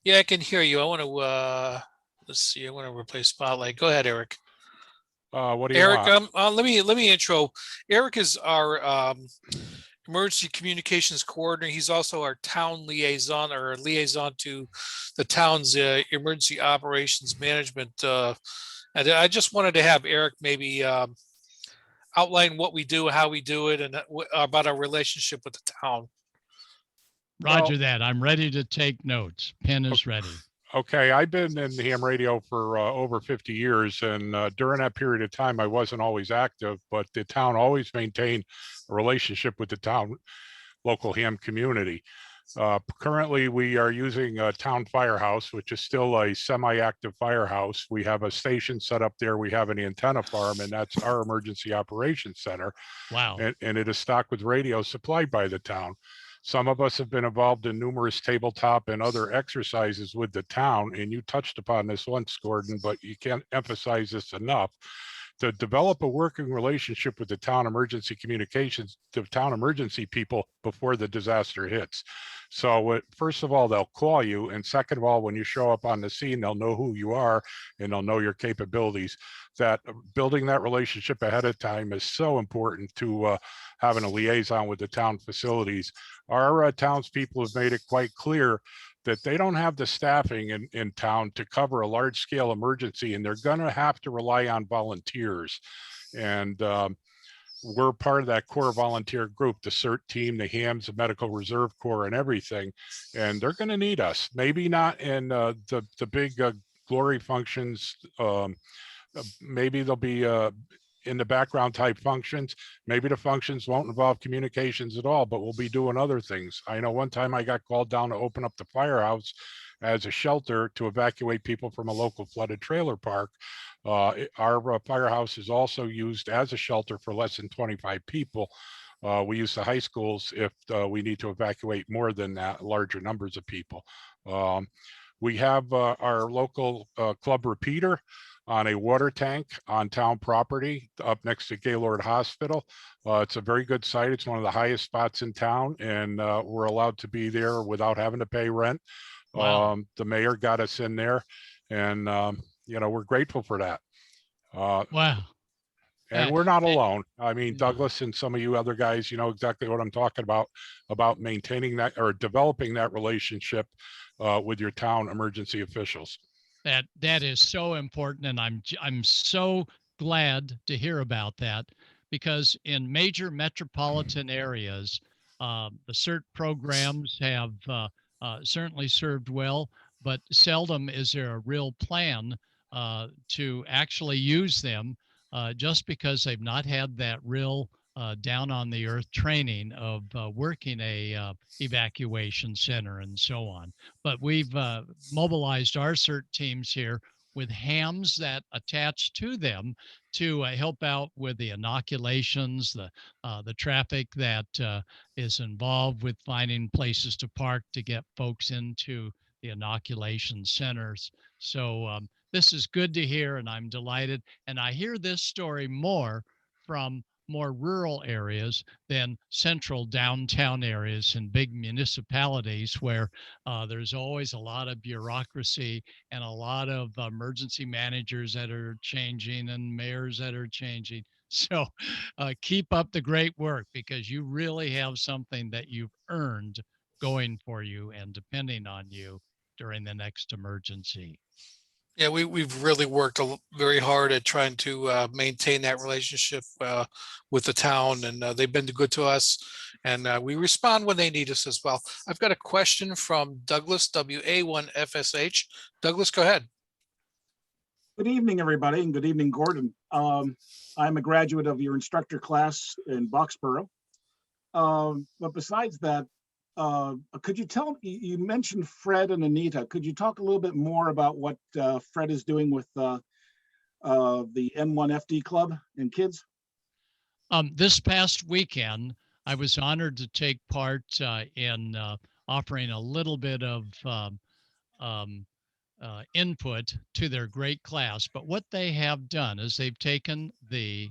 Yeah, I can hear you. I want to, let's see, I want to replace Spotlight. Go ahead, Eric. What do you Eric, want? let me intro. Eric is our emergency communications coordinator. He's also our town liaison, or liaison to the town's emergency operations management. And I just wanted to have Eric maybe outline what we do, how we do it, and about our relationship with the town. Roger that. I'm ready to take notes. Pen is ready. Okay, I've been in the ham radio for over 50 years, and during that period of time, I wasn't always active, but the town always maintained a relationship with the town local ham community. Currently, we are using a town firehouse, which is still a semi-active firehouse. We have a station set up there. We have an antenna farm, and that's our emergency operations center. Wow. And it is stocked with radios supplied by the town. Some of us have been involved in numerous tabletop and other exercises with the town, and you touched upon this once, Gordon, but you can't emphasize this enough. To develop a working relationship with the town emergency communications, the town emergency people before the disaster hits. So first of all, they'll call you. And second of all, when you show up on the scene, they'll know who you are and they'll know your capabilities. That building that relationship ahead of time is so important to having a liaison with the town facilities. Our townspeople have made it quite clear that they don't have the staffing in town to cover a large scale emergency, and they're going to have to rely on volunteers. And we're part of that core volunteer group, the CERT team, the HAMS, the Medical Reserve Corps, and everything. And they're going to need us. Maybe not in the big glory functions. Maybe they'll be in the background type functions. Maybe the functions won't involve communications at all, but we'll be doing other things. I know one time I got called down to open up the firehouse as a shelter to evacuate people from a local flooded trailer park. Our firehouse is also used as a shelter for less than 25 people. We use the high schools if we need to evacuate more than that, larger numbers of people. We have our local club repeater on a water tank on town property up next to Gaylord Hospital. It's a very good site. It's one of the highest spots in town, and we're allowed to be there without having to pay rent. Wow. The mayor got us in there, and we're grateful for that. Wow. And we're not alone. I mean, Douglas and some of you other guys, you know exactly what I'm talking about maintaining that or developing that relationship with your town emergency officials. That is so important, and I'm so glad to hear about that, because in major metropolitan areas, the CERT programs have certainly served well, but seldom is there a real plan to actually use them, just because they've not had that real down on the earth training of working a evacuation center and so on. But we've mobilized our CERT teams here with hams that attach to them to help out with the inoculations, the traffic that is involved with finding places to park to get folks into the inoculation centers. So this is good to hear, and I'm delighted. And I hear this story more from more rural areas than central downtown areas in big municipalities where there's always a lot of bureaucracy and a lot of emergency managers that are changing and mayors that are changing. So keep up the great work, because you really have something that you've earned going for you and depending on you during the next emergency. Yeah, we've really worked very hard at trying to maintain that relationship with the town, and they've been good to us, and we respond when they need us as well. I've got a question from Douglas, WA1FSH. Douglas, go ahead. Good evening, everybody, and good evening, Gordon. I'm a graduate of your instructor class in Boxborough. But besides that, could you tell me, you mentioned Fred and Anita. Could you talk a little bit more about what Fred is doing with the M1FD Club and kids? This past weekend, I was honored to take part in offering a little bit of input to their great class. But what they have done is they've taken the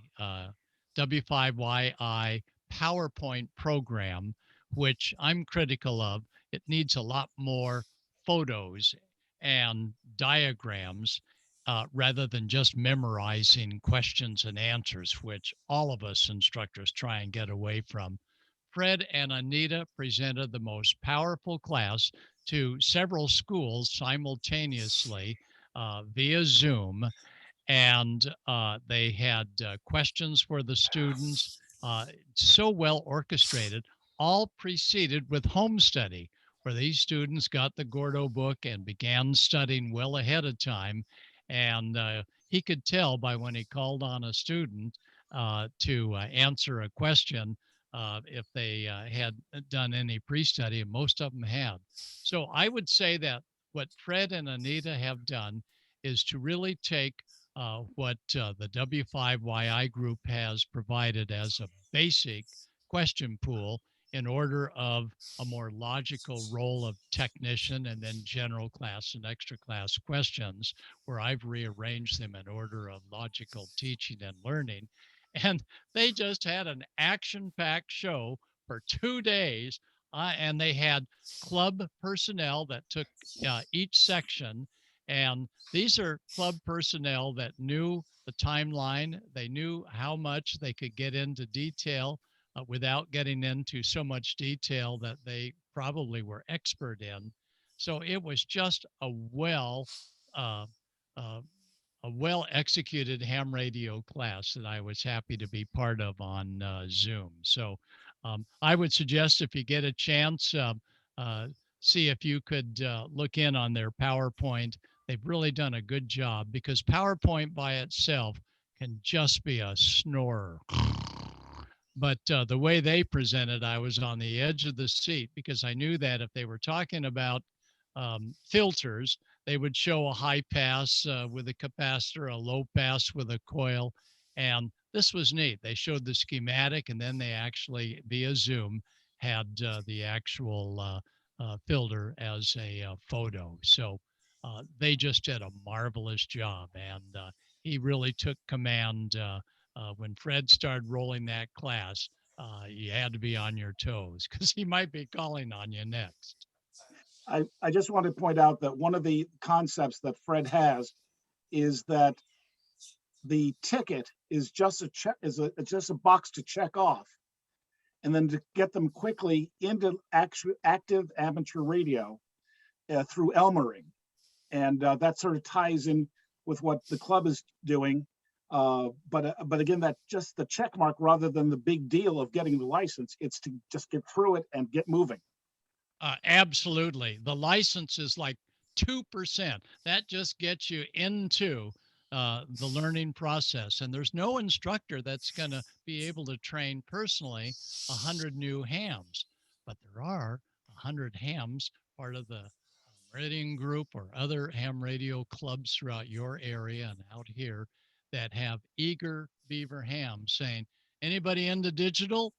W5YI PowerPoint program, which I'm critical of. It needs a lot more photos and diagrams rather than just memorizing questions and answers, which all of us instructors try and get away from. Fred and Anita presented the most powerful class to several schools simultaneously via Zoom. And they had questions for the students, so well orchestrated, all preceded with home study, where these students got the Gordo book and began studying well ahead of time. And he could tell by when he called on a student to answer a question if they had done any pre-study, and most of them had. So I would say that what Fred and Anita have done is to really take what the W5YI group has provided as a basic question pool in order of a more logical role of technician and then general class and extra class questions, where I've rearranged them in order of logical teaching and learning. And they just had an action-packed show for 2 days, and they had club personnel that took each section. And these are club personnel that knew the timeline. They knew how much they could get into detail without getting into so much detail that they probably were expert in. So it was just a well executed ham radio class that I was happy to be part of on Zoom. So I would suggest, if you get a chance, see if you could look in on their PowerPoint. They've really done a good job, because PowerPoint by itself can just be a snorer. But the way they presented, I was on the edge of the seat, because I knew that if they were talking about filters, they would show a high pass with a capacitor, a low pass with a coil. And this was neat. They showed the schematic, and then they actually, via Zoom, had the actual filter as a photo. So they just did a marvelous job. And he really took command. When Fred started rolling that class, you had to be on your toes, because he might be calling on you next. I just want to point out that one of the concepts that Fred has is that the ticket is just a check, just a box to check off, and then to get them quickly into active amateur radio through Elmering. And that sort of ties in with what the club is doing. But again, that's just the check mark rather than the big deal of getting the license. It's to just get through it and get moving. Absolutely. The license is like 2%. That just gets you into the learning process. And there's no instructor that's going to be able to train personally 100 new hams, but there are 100 hams, part of the Meriden group or other ham radio clubs throughout your area and out here that have eager beaver hams saying, anybody into digital?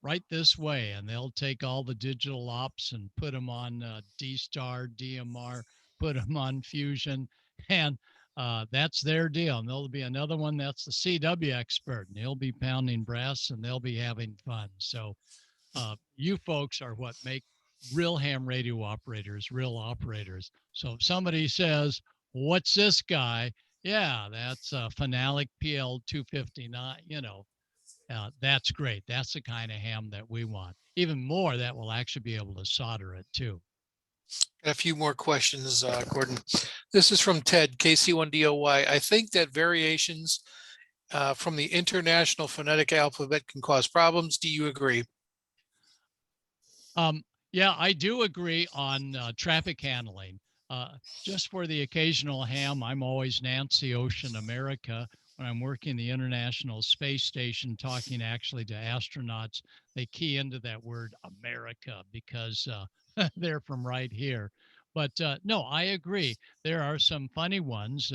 Right this way, and they'll take all the digital ops and put them on D-Star, DMR, put them on Fusion, and that's their deal. And there'll be another one that's the CW expert, and they'll be pounding brass and they'll be having fun. So you folks are what make real ham radio operators real operators. So if somebody says, what's this guy? Yeah, that's a Finalic PL 259, that's great. That's the kind of ham that we want. Even more, that will actually be able to solder it too. A few more questions, Gordon. This is from Ted, KC1DOY. I think that variations from the international phonetic alphabet can cause problems. Do you agree? Yeah, I do agree on traffic handling. Just for the occasional ham, I'm always Nancy Ocean America. When I'm working the International Space Station, talking actually to astronauts, they key into that word America because they're from right here. But no, I agree. There are some funny ones.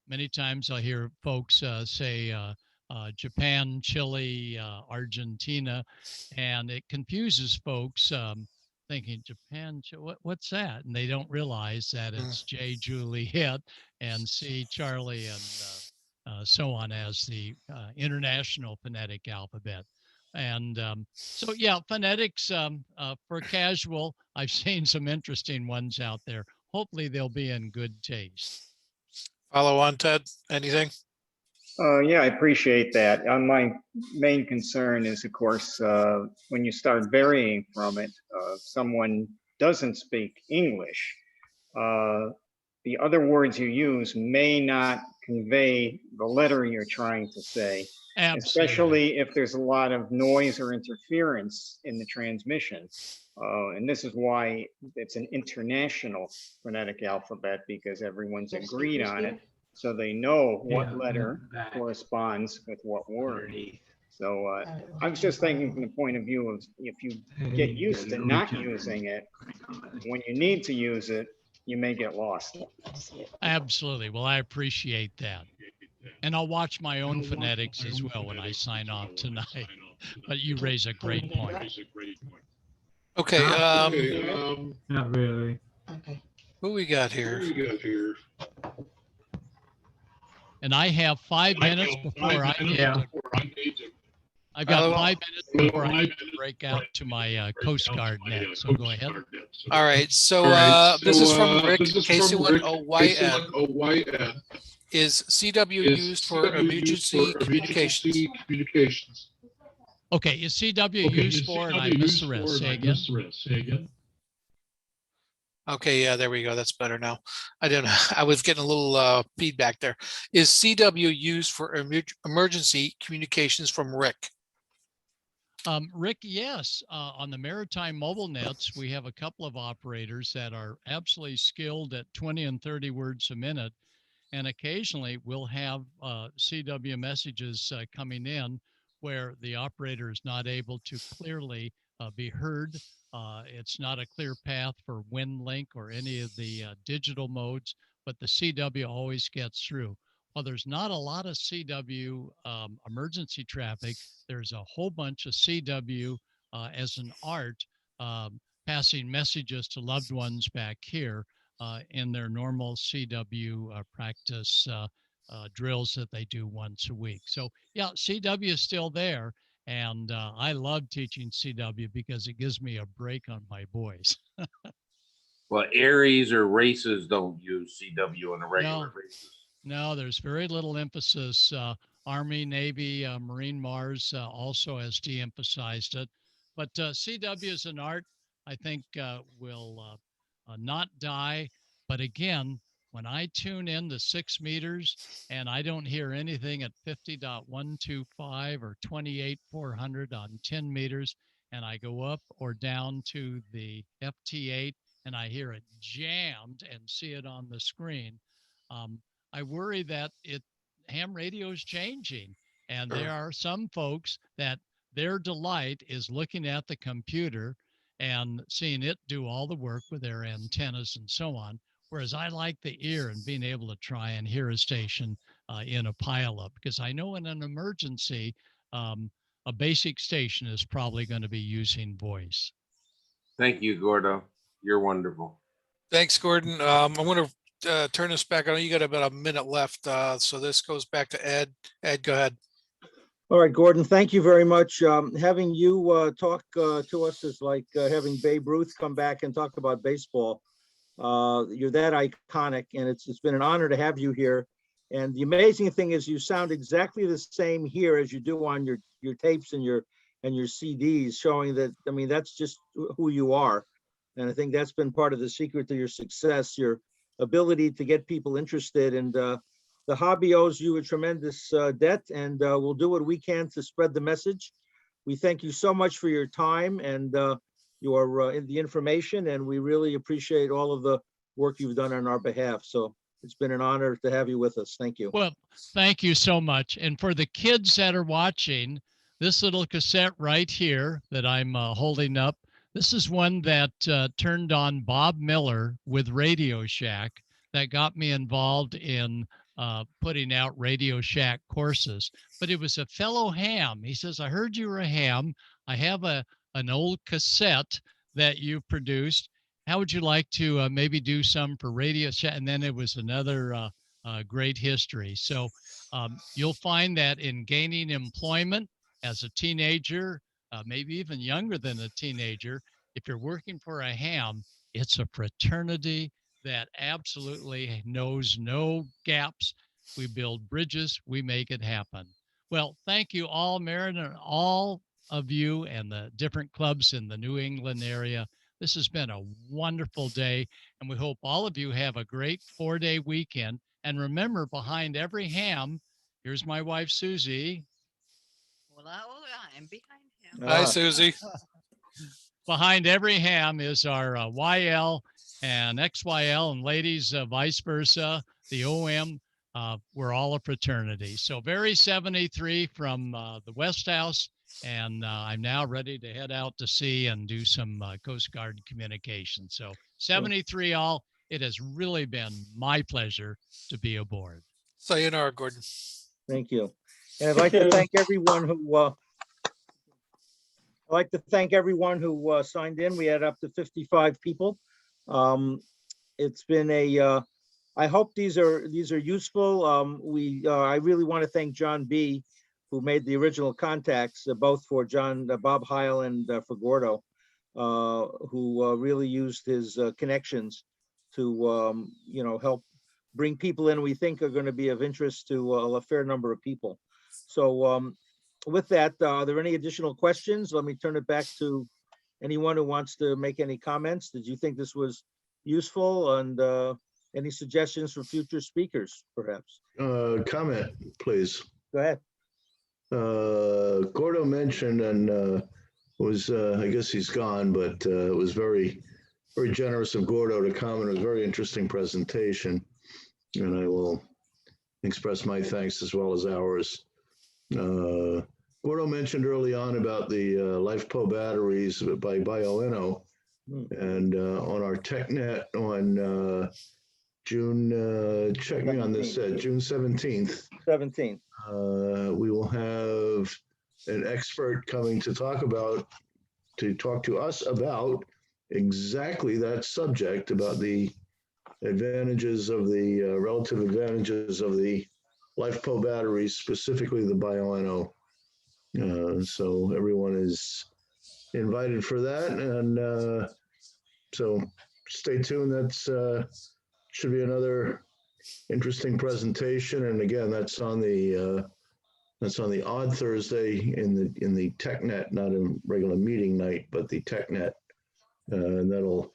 Many times I hear folks say Japan, Chile, Argentina, and it confuses folks. Thinking Japan, what's that? And they don't realize that it's J, Juliet, and C, Charlie, and so on as the international phonetic alphabet. And so, yeah, phonetics for casual, I've seen some interesting ones out there. Hopefully they'll be in good taste. Follow on, Ted, anything? Yeah, I appreciate that. My main concern is, of course, when you start varying from it, someone doesn't speak English. The other words you use may not convey the letter you're trying to say, especially if there's a lot of noise or interference in the transmission. And this is why it's an international phonetic alphabet, because everyone's agreed on it. So they know what letter corresponds with what word. So I was just thinking from the point of view of if you get used to not using it, when you need to use it, you may get lost. Absolutely. Well, I appreciate that. And I'll watch my own phonetics as well when I sign off tonight. But you raise a great point. Okay. Not really. Okay. Who we got here? And I have 5 minutes before I need to. I've got 5 minutes before I need to break out to my Coast Guard net. So go ahead. All right. So this is from Rick, KC1OYN. Is CW used for emergency communications? Okay, is CW used for, and I missed the rest. Say again. Okay, yeah, there we go. That's better now. I don't know. I was getting a little feedback there. Is CW used for emergency communications from Rick? Rick, yes. On the maritime mobile nets, we have a couple of operators that are absolutely skilled at 20 and 30 words a minute. And occasionally we'll have CW messages coming in where the operator is not able to clearly be heard. It's not a clear path for WinLink or any of the digital modes, but the CW always gets through. While there's not a lot of CW emergency traffic, there's a whole bunch of CW as an art passing messages to loved ones back here in their normal CW practice drills that they do once a week. So yeah, CW is still there. And I love teaching CW because it gives me a break on my voice. Well, Aries or races don't use CW in the regular races. No, there's very little emphasis. Army, Navy, Marine Mars also has de-emphasized it. But CW is an art I think will not die. But again, when I tune in to 6 meters and I don't hear anything at 50.125 or 28,400 on 10 meters, and I go up or down to the FT8 and I hear it jammed and see it on the screen, I worry that ham radio is changing. And there are some folks that their delight is looking at the computer and seeing it do all the work with their antennas and so on. Whereas I like the ear and being able to try and hear a station in a pileup, because I know in an emergency, a basic station is probably going to be using voice. Thank you, Gordo. You're wonderful. Thanks, Gordon. I'm going to turn this back. I know you got about a minute left. So this goes back to Ed. Ed, go ahead. All right, Gordon, thank you very much. Having you talk to us is like having Babe Ruth come back and talk about baseball. You're that iconic, and it's been an honor to have you here. And the amazing thing is you sound exactly the same here as you do on your tapes and your CDs, showing that, I mean, that's just who you are. And I think that's been part of the secret to your success, your ability to get people interested. And the hobby owes you a tremendous debt, and we'll do what we can to spread the message. We thank you so much for your time and your the information, and we really appreciate all of the work you've done on our behalf. So it's been an honor to have you with us. Thank you. Well, thank you so much. And for the kids that are watching, this little cassette right here that I'm holding up, this is one that turned on Bob Miller with Radio Shack that got me involved in putting out Radio Shack courses. But it was a fellow ham. He says, I heard you were a ham. I have an old cassette that you produced. How would you like to maybe do some for Radio Shack? And then it was another great history. So you'll find that in gaining employment as a teenager, maybe even younger than a teenager, if you're working for a ham, it's a fraternity that absolutely knows no gaps. We build bridges, we make it happen. Well, thank you all, Meriden, and all of you and the different clubs in the New England area. This has been a wonderful day, and we hope all of you have a great 4-day weekend. And remember, behind every ham, here's my wife, Susie. Hola, I'm behind him. Hi, Susie. Behind every ham is our YL and XYL, and ladies, vice versa, the OM. We're all a fraternity. So very 73 from the West House, and I'm now ready to head out to sea and do some Coast Guard communication. So 73 all, it has really been my pleasure to be aboard. Sayonara, Gordon. Thank you. And I'd like to thank everyone who signed in. We had up to 55 people. It's been I hope these are useful. I really want to thank John B., who made the original contacts, both for Bob Heil and for Gordo, who really used his connections to help bring people in we think are going to be of interest to a fair number of people. So with that, are there any additional questions? Let me turn it back to anyone who wants to make any comments. Did you think this was useful? And any suggestions for future speakers, perhaps? Comment, please. Go ahead. Gordo mentioned, and was I guess he's gone, but it was very, very generous of Gordo to comment. It was a very interesting presentation, and I will express my thanks as well as ours. Gordo mentioned early on about the LifePo batteries by BioEnno, and on our TechNet on June, check me on this, June 17th. 17th. We will have an expert coming to talk to us about exactly that subject, about the advantages of the relative advantages of the LifePo batteries, specifically the BioEnno. So everyone is invited for that, and so stay tuned. That's should be another interesting presentation, and again, that's on the odd Thursday in the TechNet, not a regular meeting night, but the TechNet, and that'll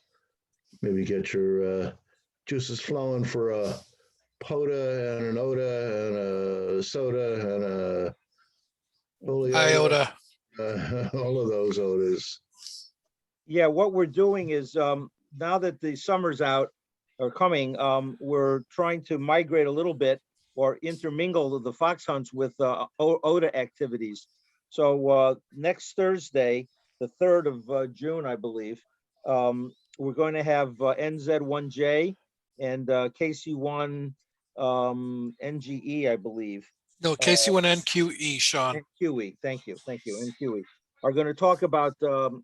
maybe get your juices flowing for a POTA and an OTA and a soda and a IOTA. All of those OTAs. Yeah, what we're doing is now that the summer's out, are coming, we're trying to migrate a little bit or intermingle the fox hunts with OTA activities. So next Thursday, the 3rd of June, I believe, we're going to have NZ1J and KC1 NGE, I believe. No, KC1NQE, Sean. NQE, thank you, NQE, are going to talk about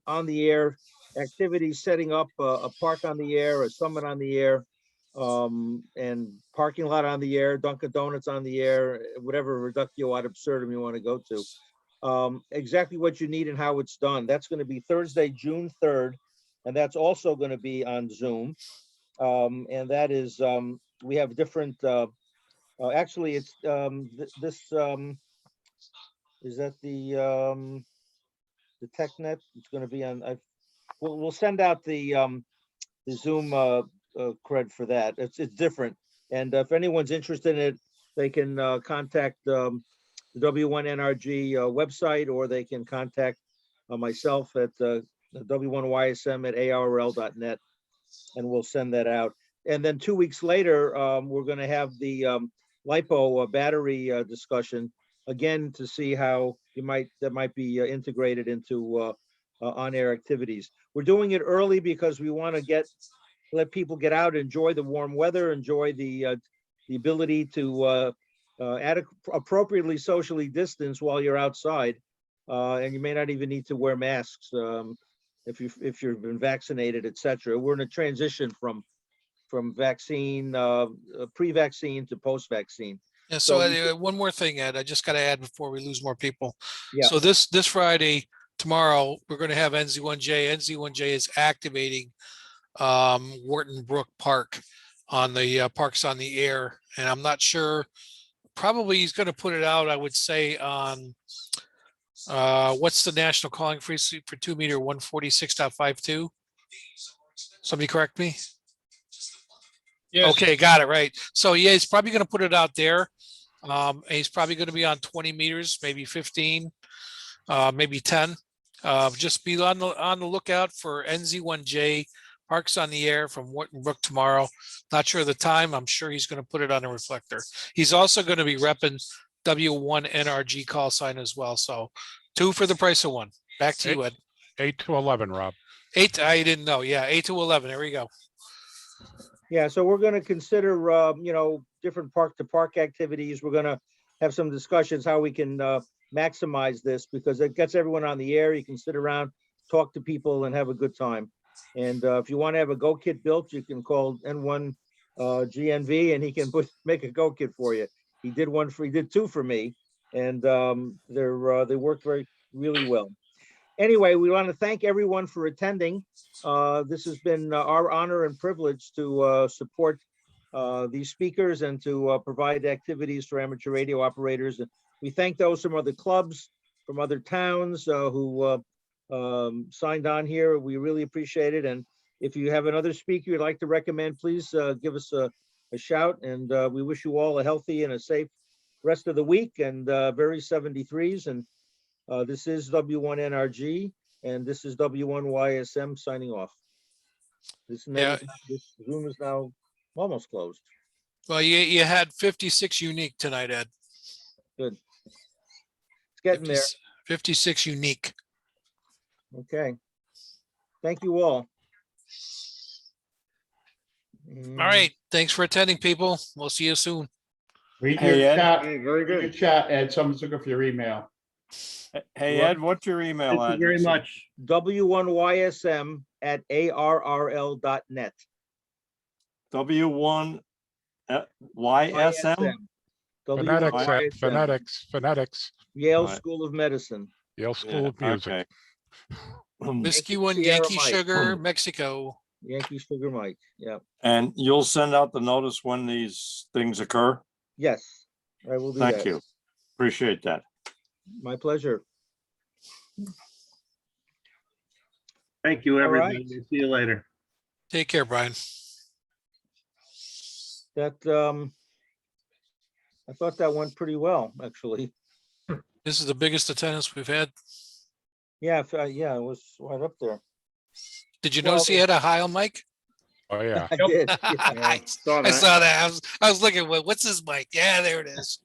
on the air activities, setting up a park on the air, a summit on the air, and parking lot on the air, Dunkin' Donuts on the air, whatever reductio ad absurdum you want to go to. Exactly what you need and how it's done. That's going to be Thursday, June 3rd, and that's also going to be on Zoom. And that is, we have different, actually, it's this, is that the TechNet? It's going to be on, we'll send out the Zoom cred for that. It's different. And if anyone's interested in it, they can contact the W1NRG website, or they can contact myself at W1YSM@ARL.net, and we'll send that out. And then 2 weeks later, we're going to have the LiPo battery discussion again to see how that might be integrated into on-air activities. We're doing it early because we want to let people get out, enjoy the warm weather, enjoy the ability to appropriately socially distance while you're outside, and you may not even need to wear masks if you've been vaccinated, etc. We're in a transition from vaccine, pre-vaccine to post-vaccine. Yeah. So one more thing, Ed, I just got to add before we lose more people. Yeah. So this Friday, tomorrow, we're going to have NZ1J. NZ1J is activating Wharton Brook Park on the Parks on the Air, and I'm not sure. Probably he's going to put it out, I would say, on what's the national calling frequency for 2 meter 146.52? Somebody correct me. Yes. Okay, got it right. So yeah, he's probably going to put it out there. And he's probably going to be on 20 meters, maybe 15, maybe 10. Just be on the lookout for NZ1J Parks on the Air from Wharton Brook tomorrow. Not sure of the time. I'm sure he's going to put it on a reflector. He's also going to be repping W1NRG call sign as well. So 2 for the price of 1. Back to you, Ed. 8 to 11, Rob. 8. I didn't know. Yeah, 8 to 11. There we go. Yeah, so we're going to consider, different park-to-park activities. We're going to have some discussions how we can maximize this, because it gets everyone on the air. You can sit around, talk to people, and have a good time. And if you want to have a Go Kit built, you can call N1 GNV, and he can make a Go Kit for you. He did 2 for me, and they worked really well. Anyway, we want to thank everyone for attending. This has been our honor and privilege to support these speakers and to provide activities for amateur radio operators. We thank those from other clubs, from other towns who signed on here. We really appreciate it. And if you have another speaker you'd like to recommend, please give us a shout. And we wish you all a healthy and a safe rest of the week, and very 73s. And this is W1NRG, and this is W1YSM signing off. This Zoom is now almost closed. Well, you had 56 unique tonight, Ed. Good. It's getting there. 56 unique. Okay. Thank you all. All right. Thanks for attending, people. We'll see you soon. Read Hey, your Ed. chat. Hey, very Read your good. chat, Ed. Someone's looking for your email. Hey, Ed, what's your email Thank you very address? much. W1YSM@ARRL.net. W1 YSM? Phonetics. Yale Right. School of Medicine. Yale School of Music. Whiskey 1 Sierra Yankee Mike. Sugar, Mexico. Yankee Sugar Mike. Yeah. And you'll send out the notice when these things occur? Yes, I will do Thank that. you. Appreciate that. My pleasure. Thank you, All everybody. right. See you later. Take care, Brian. That I thought that went pretty well, actually. This is the biggest attendance we've had. Yeah, yeah, it was right up there. Did you Well, notice he had a Heil mic? Oh, yeah. I did. I Saw I saw that. I was looking, what's his mic? Yeah, there it is.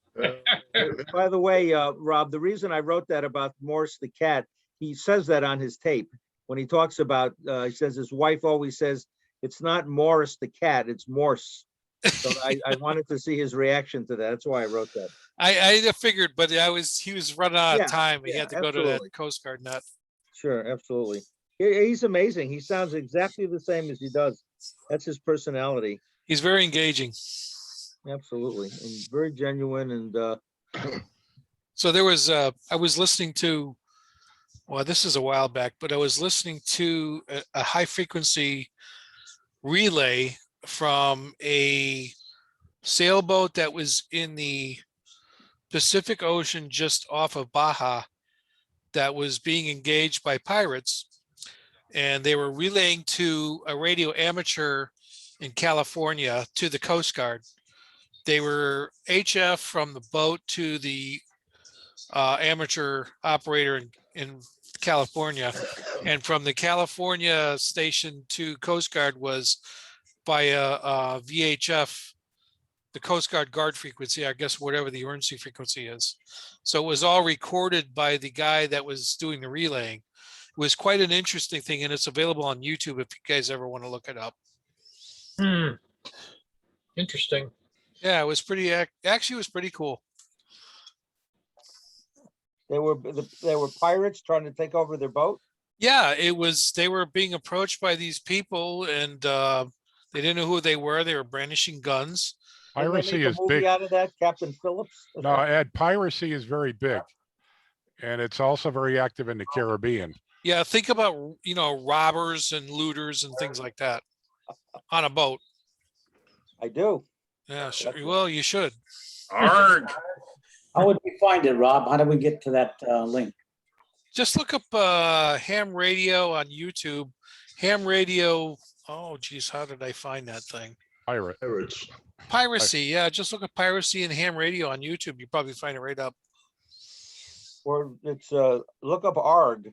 By the way, Rob, the reason I wrote that about Morse the cat, he says that on his tape when he talks about. He says his wife always says it's not Morris the cat, it's Morse. So I wanted to see his reaction to that. That's why I wrote that. I figured, but he was running out Yeah, of time. He yeah, had to go to absolutely. that Coast Guard nut. Sure, absolutely. He's amazing. He sounds exactly the same as he does. That's his personality. He's very engaging. Absolutely, and very genuine. And So there was I was listening to, well, this is a while back, but I was listening to a high frequency relay from a sailboat that was in the Pacific Ocean just off of Baja that was being engaged by pirates, and they were relaying to a radio amateur in California to the Coast Guard. They were HF from the boat to the amateur operator in California, and from the California station to Coast Guard was by a VHF, the Coast Guard frequency, I guess, whatever the emergency frequency is. So it was all recorded by the guy that was doing the relaying. It was quite an interesting thing, and it's available on YouTube if you guys ever want to look it up. Interesting. Yeah, it was pretty, actually it was pretty cool. they were pirates trying to take over their boat. Yeah, they were being approached by these people, and they didn't know who they were. They were brandishing guns. Piracy is big. Out of that, Captain Phillips. No, Ed, piracy is very big. And it's also very active in the Caribbean. Yeah, think about, robbers and looters and things like that on a boat. I do. Yeah, sure. Well, you should. Arg. How would we find it, Rob? How do we get to that link? Just look up ham radio on YouTube. Ham radio. Oh, geez, how did I find that thing? Pirates. Piracy. Yeah, just look up piracy and ham radio on YouTube. You probably find it right up. Or it's look up ARG.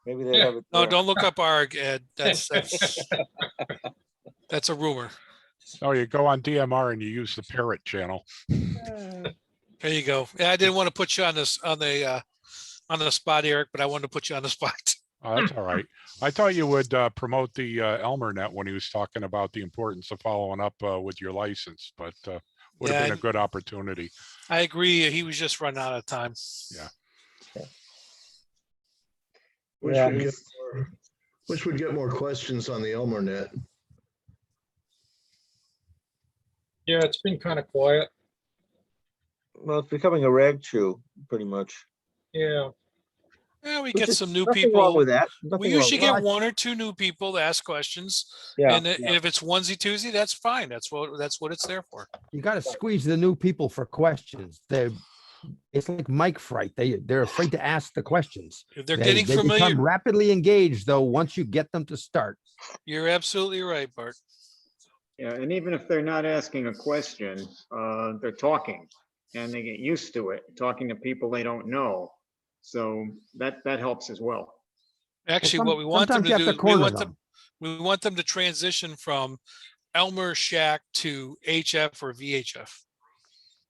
Maybe they have it. No, there. don't look up ARG, Ed. That's a rumor. Oh, you go on DMR and you use the parrot channel. There you go. Yeah, I didn't want to put you on the spot, Eric, but I wanted to put you on the spot. Oh, that's all right. I thought you would promote the Elmer net when he was talking about the importance of following up with your license, but would have been a good opportunity. I agree. He was just running out of time. Yeah. Wish we'd get more questions on the Elmer net. Yeah, it's been kind of quiet. Well, it's becoming a rag chew, pretty much. Yeah. Yeah, we Which get is some new nothing people. wrong with that. We Nothing usually wrong with get one or two new people to ask questions. Yeah, And if it's onesie twosie, that's fine. That's what it's there for. You got to squeeze the new people for questions. It's like mic fright. They're afraid to ask the questions. If they're They getting familiar, become rapidly engaged though once you get them to start. you're absolutely right, Bart. Yeah, and even if they're not asking a question, they're talking, and they get used to it, talking to people they don't know. So that helps as well. Actually, Well, what we want them sometimes you to have do, to corner we want them to transition from Elmer Shack to HF or VHF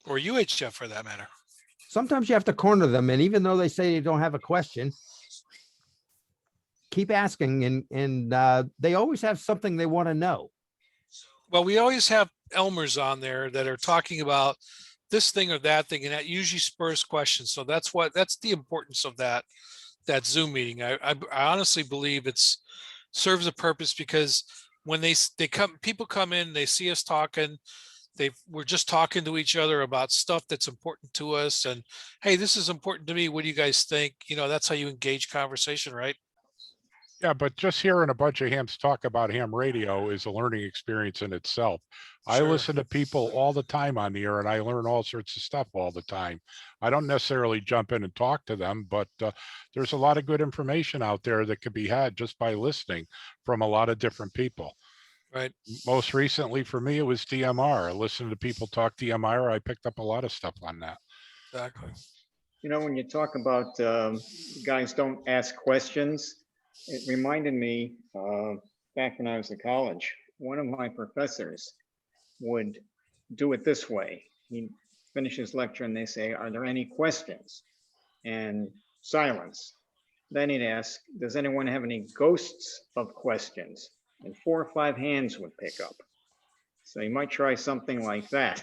or UHF for that matter. Sometimes you have to corner them, and even though they say they don't have a question, keep asking, and they always have something they want to know. Well, we always have Elmers on there that are talking about this thing or that thing, and that usually spurs questions. So that's the importance of that Zoom meeting. I honestly believe serves a purpose, because when people come in, they see us talking, we're just talking to each other about stuff that's important to us, and hey, this is important to me. What do you guys think? That's how you engage conversation, right? Yeah, but just hearing a bunch of hams talk about ham radio is a learning experience in itself. I listen to people all the time on the air, and I learn all sorts of stuff all the time. I don't necessarily jump in and talk to them, but there's a lot of good information out there that could be had just by listening from a lot of different people. Right. Most recently for me, it was DMR. Listening to people talk DMR, I picked up a lot of stuff on that. Exactly. When you talk about guys don't ask questions, it reminded me back when I was in college, one of my professors would do it this way. He'd finish his lecture and they say, are there any questions? And silence. Then he'd ask, does anyone have any ghosts of questions? And 4 or 5 hands would pick up. So you might try something like that.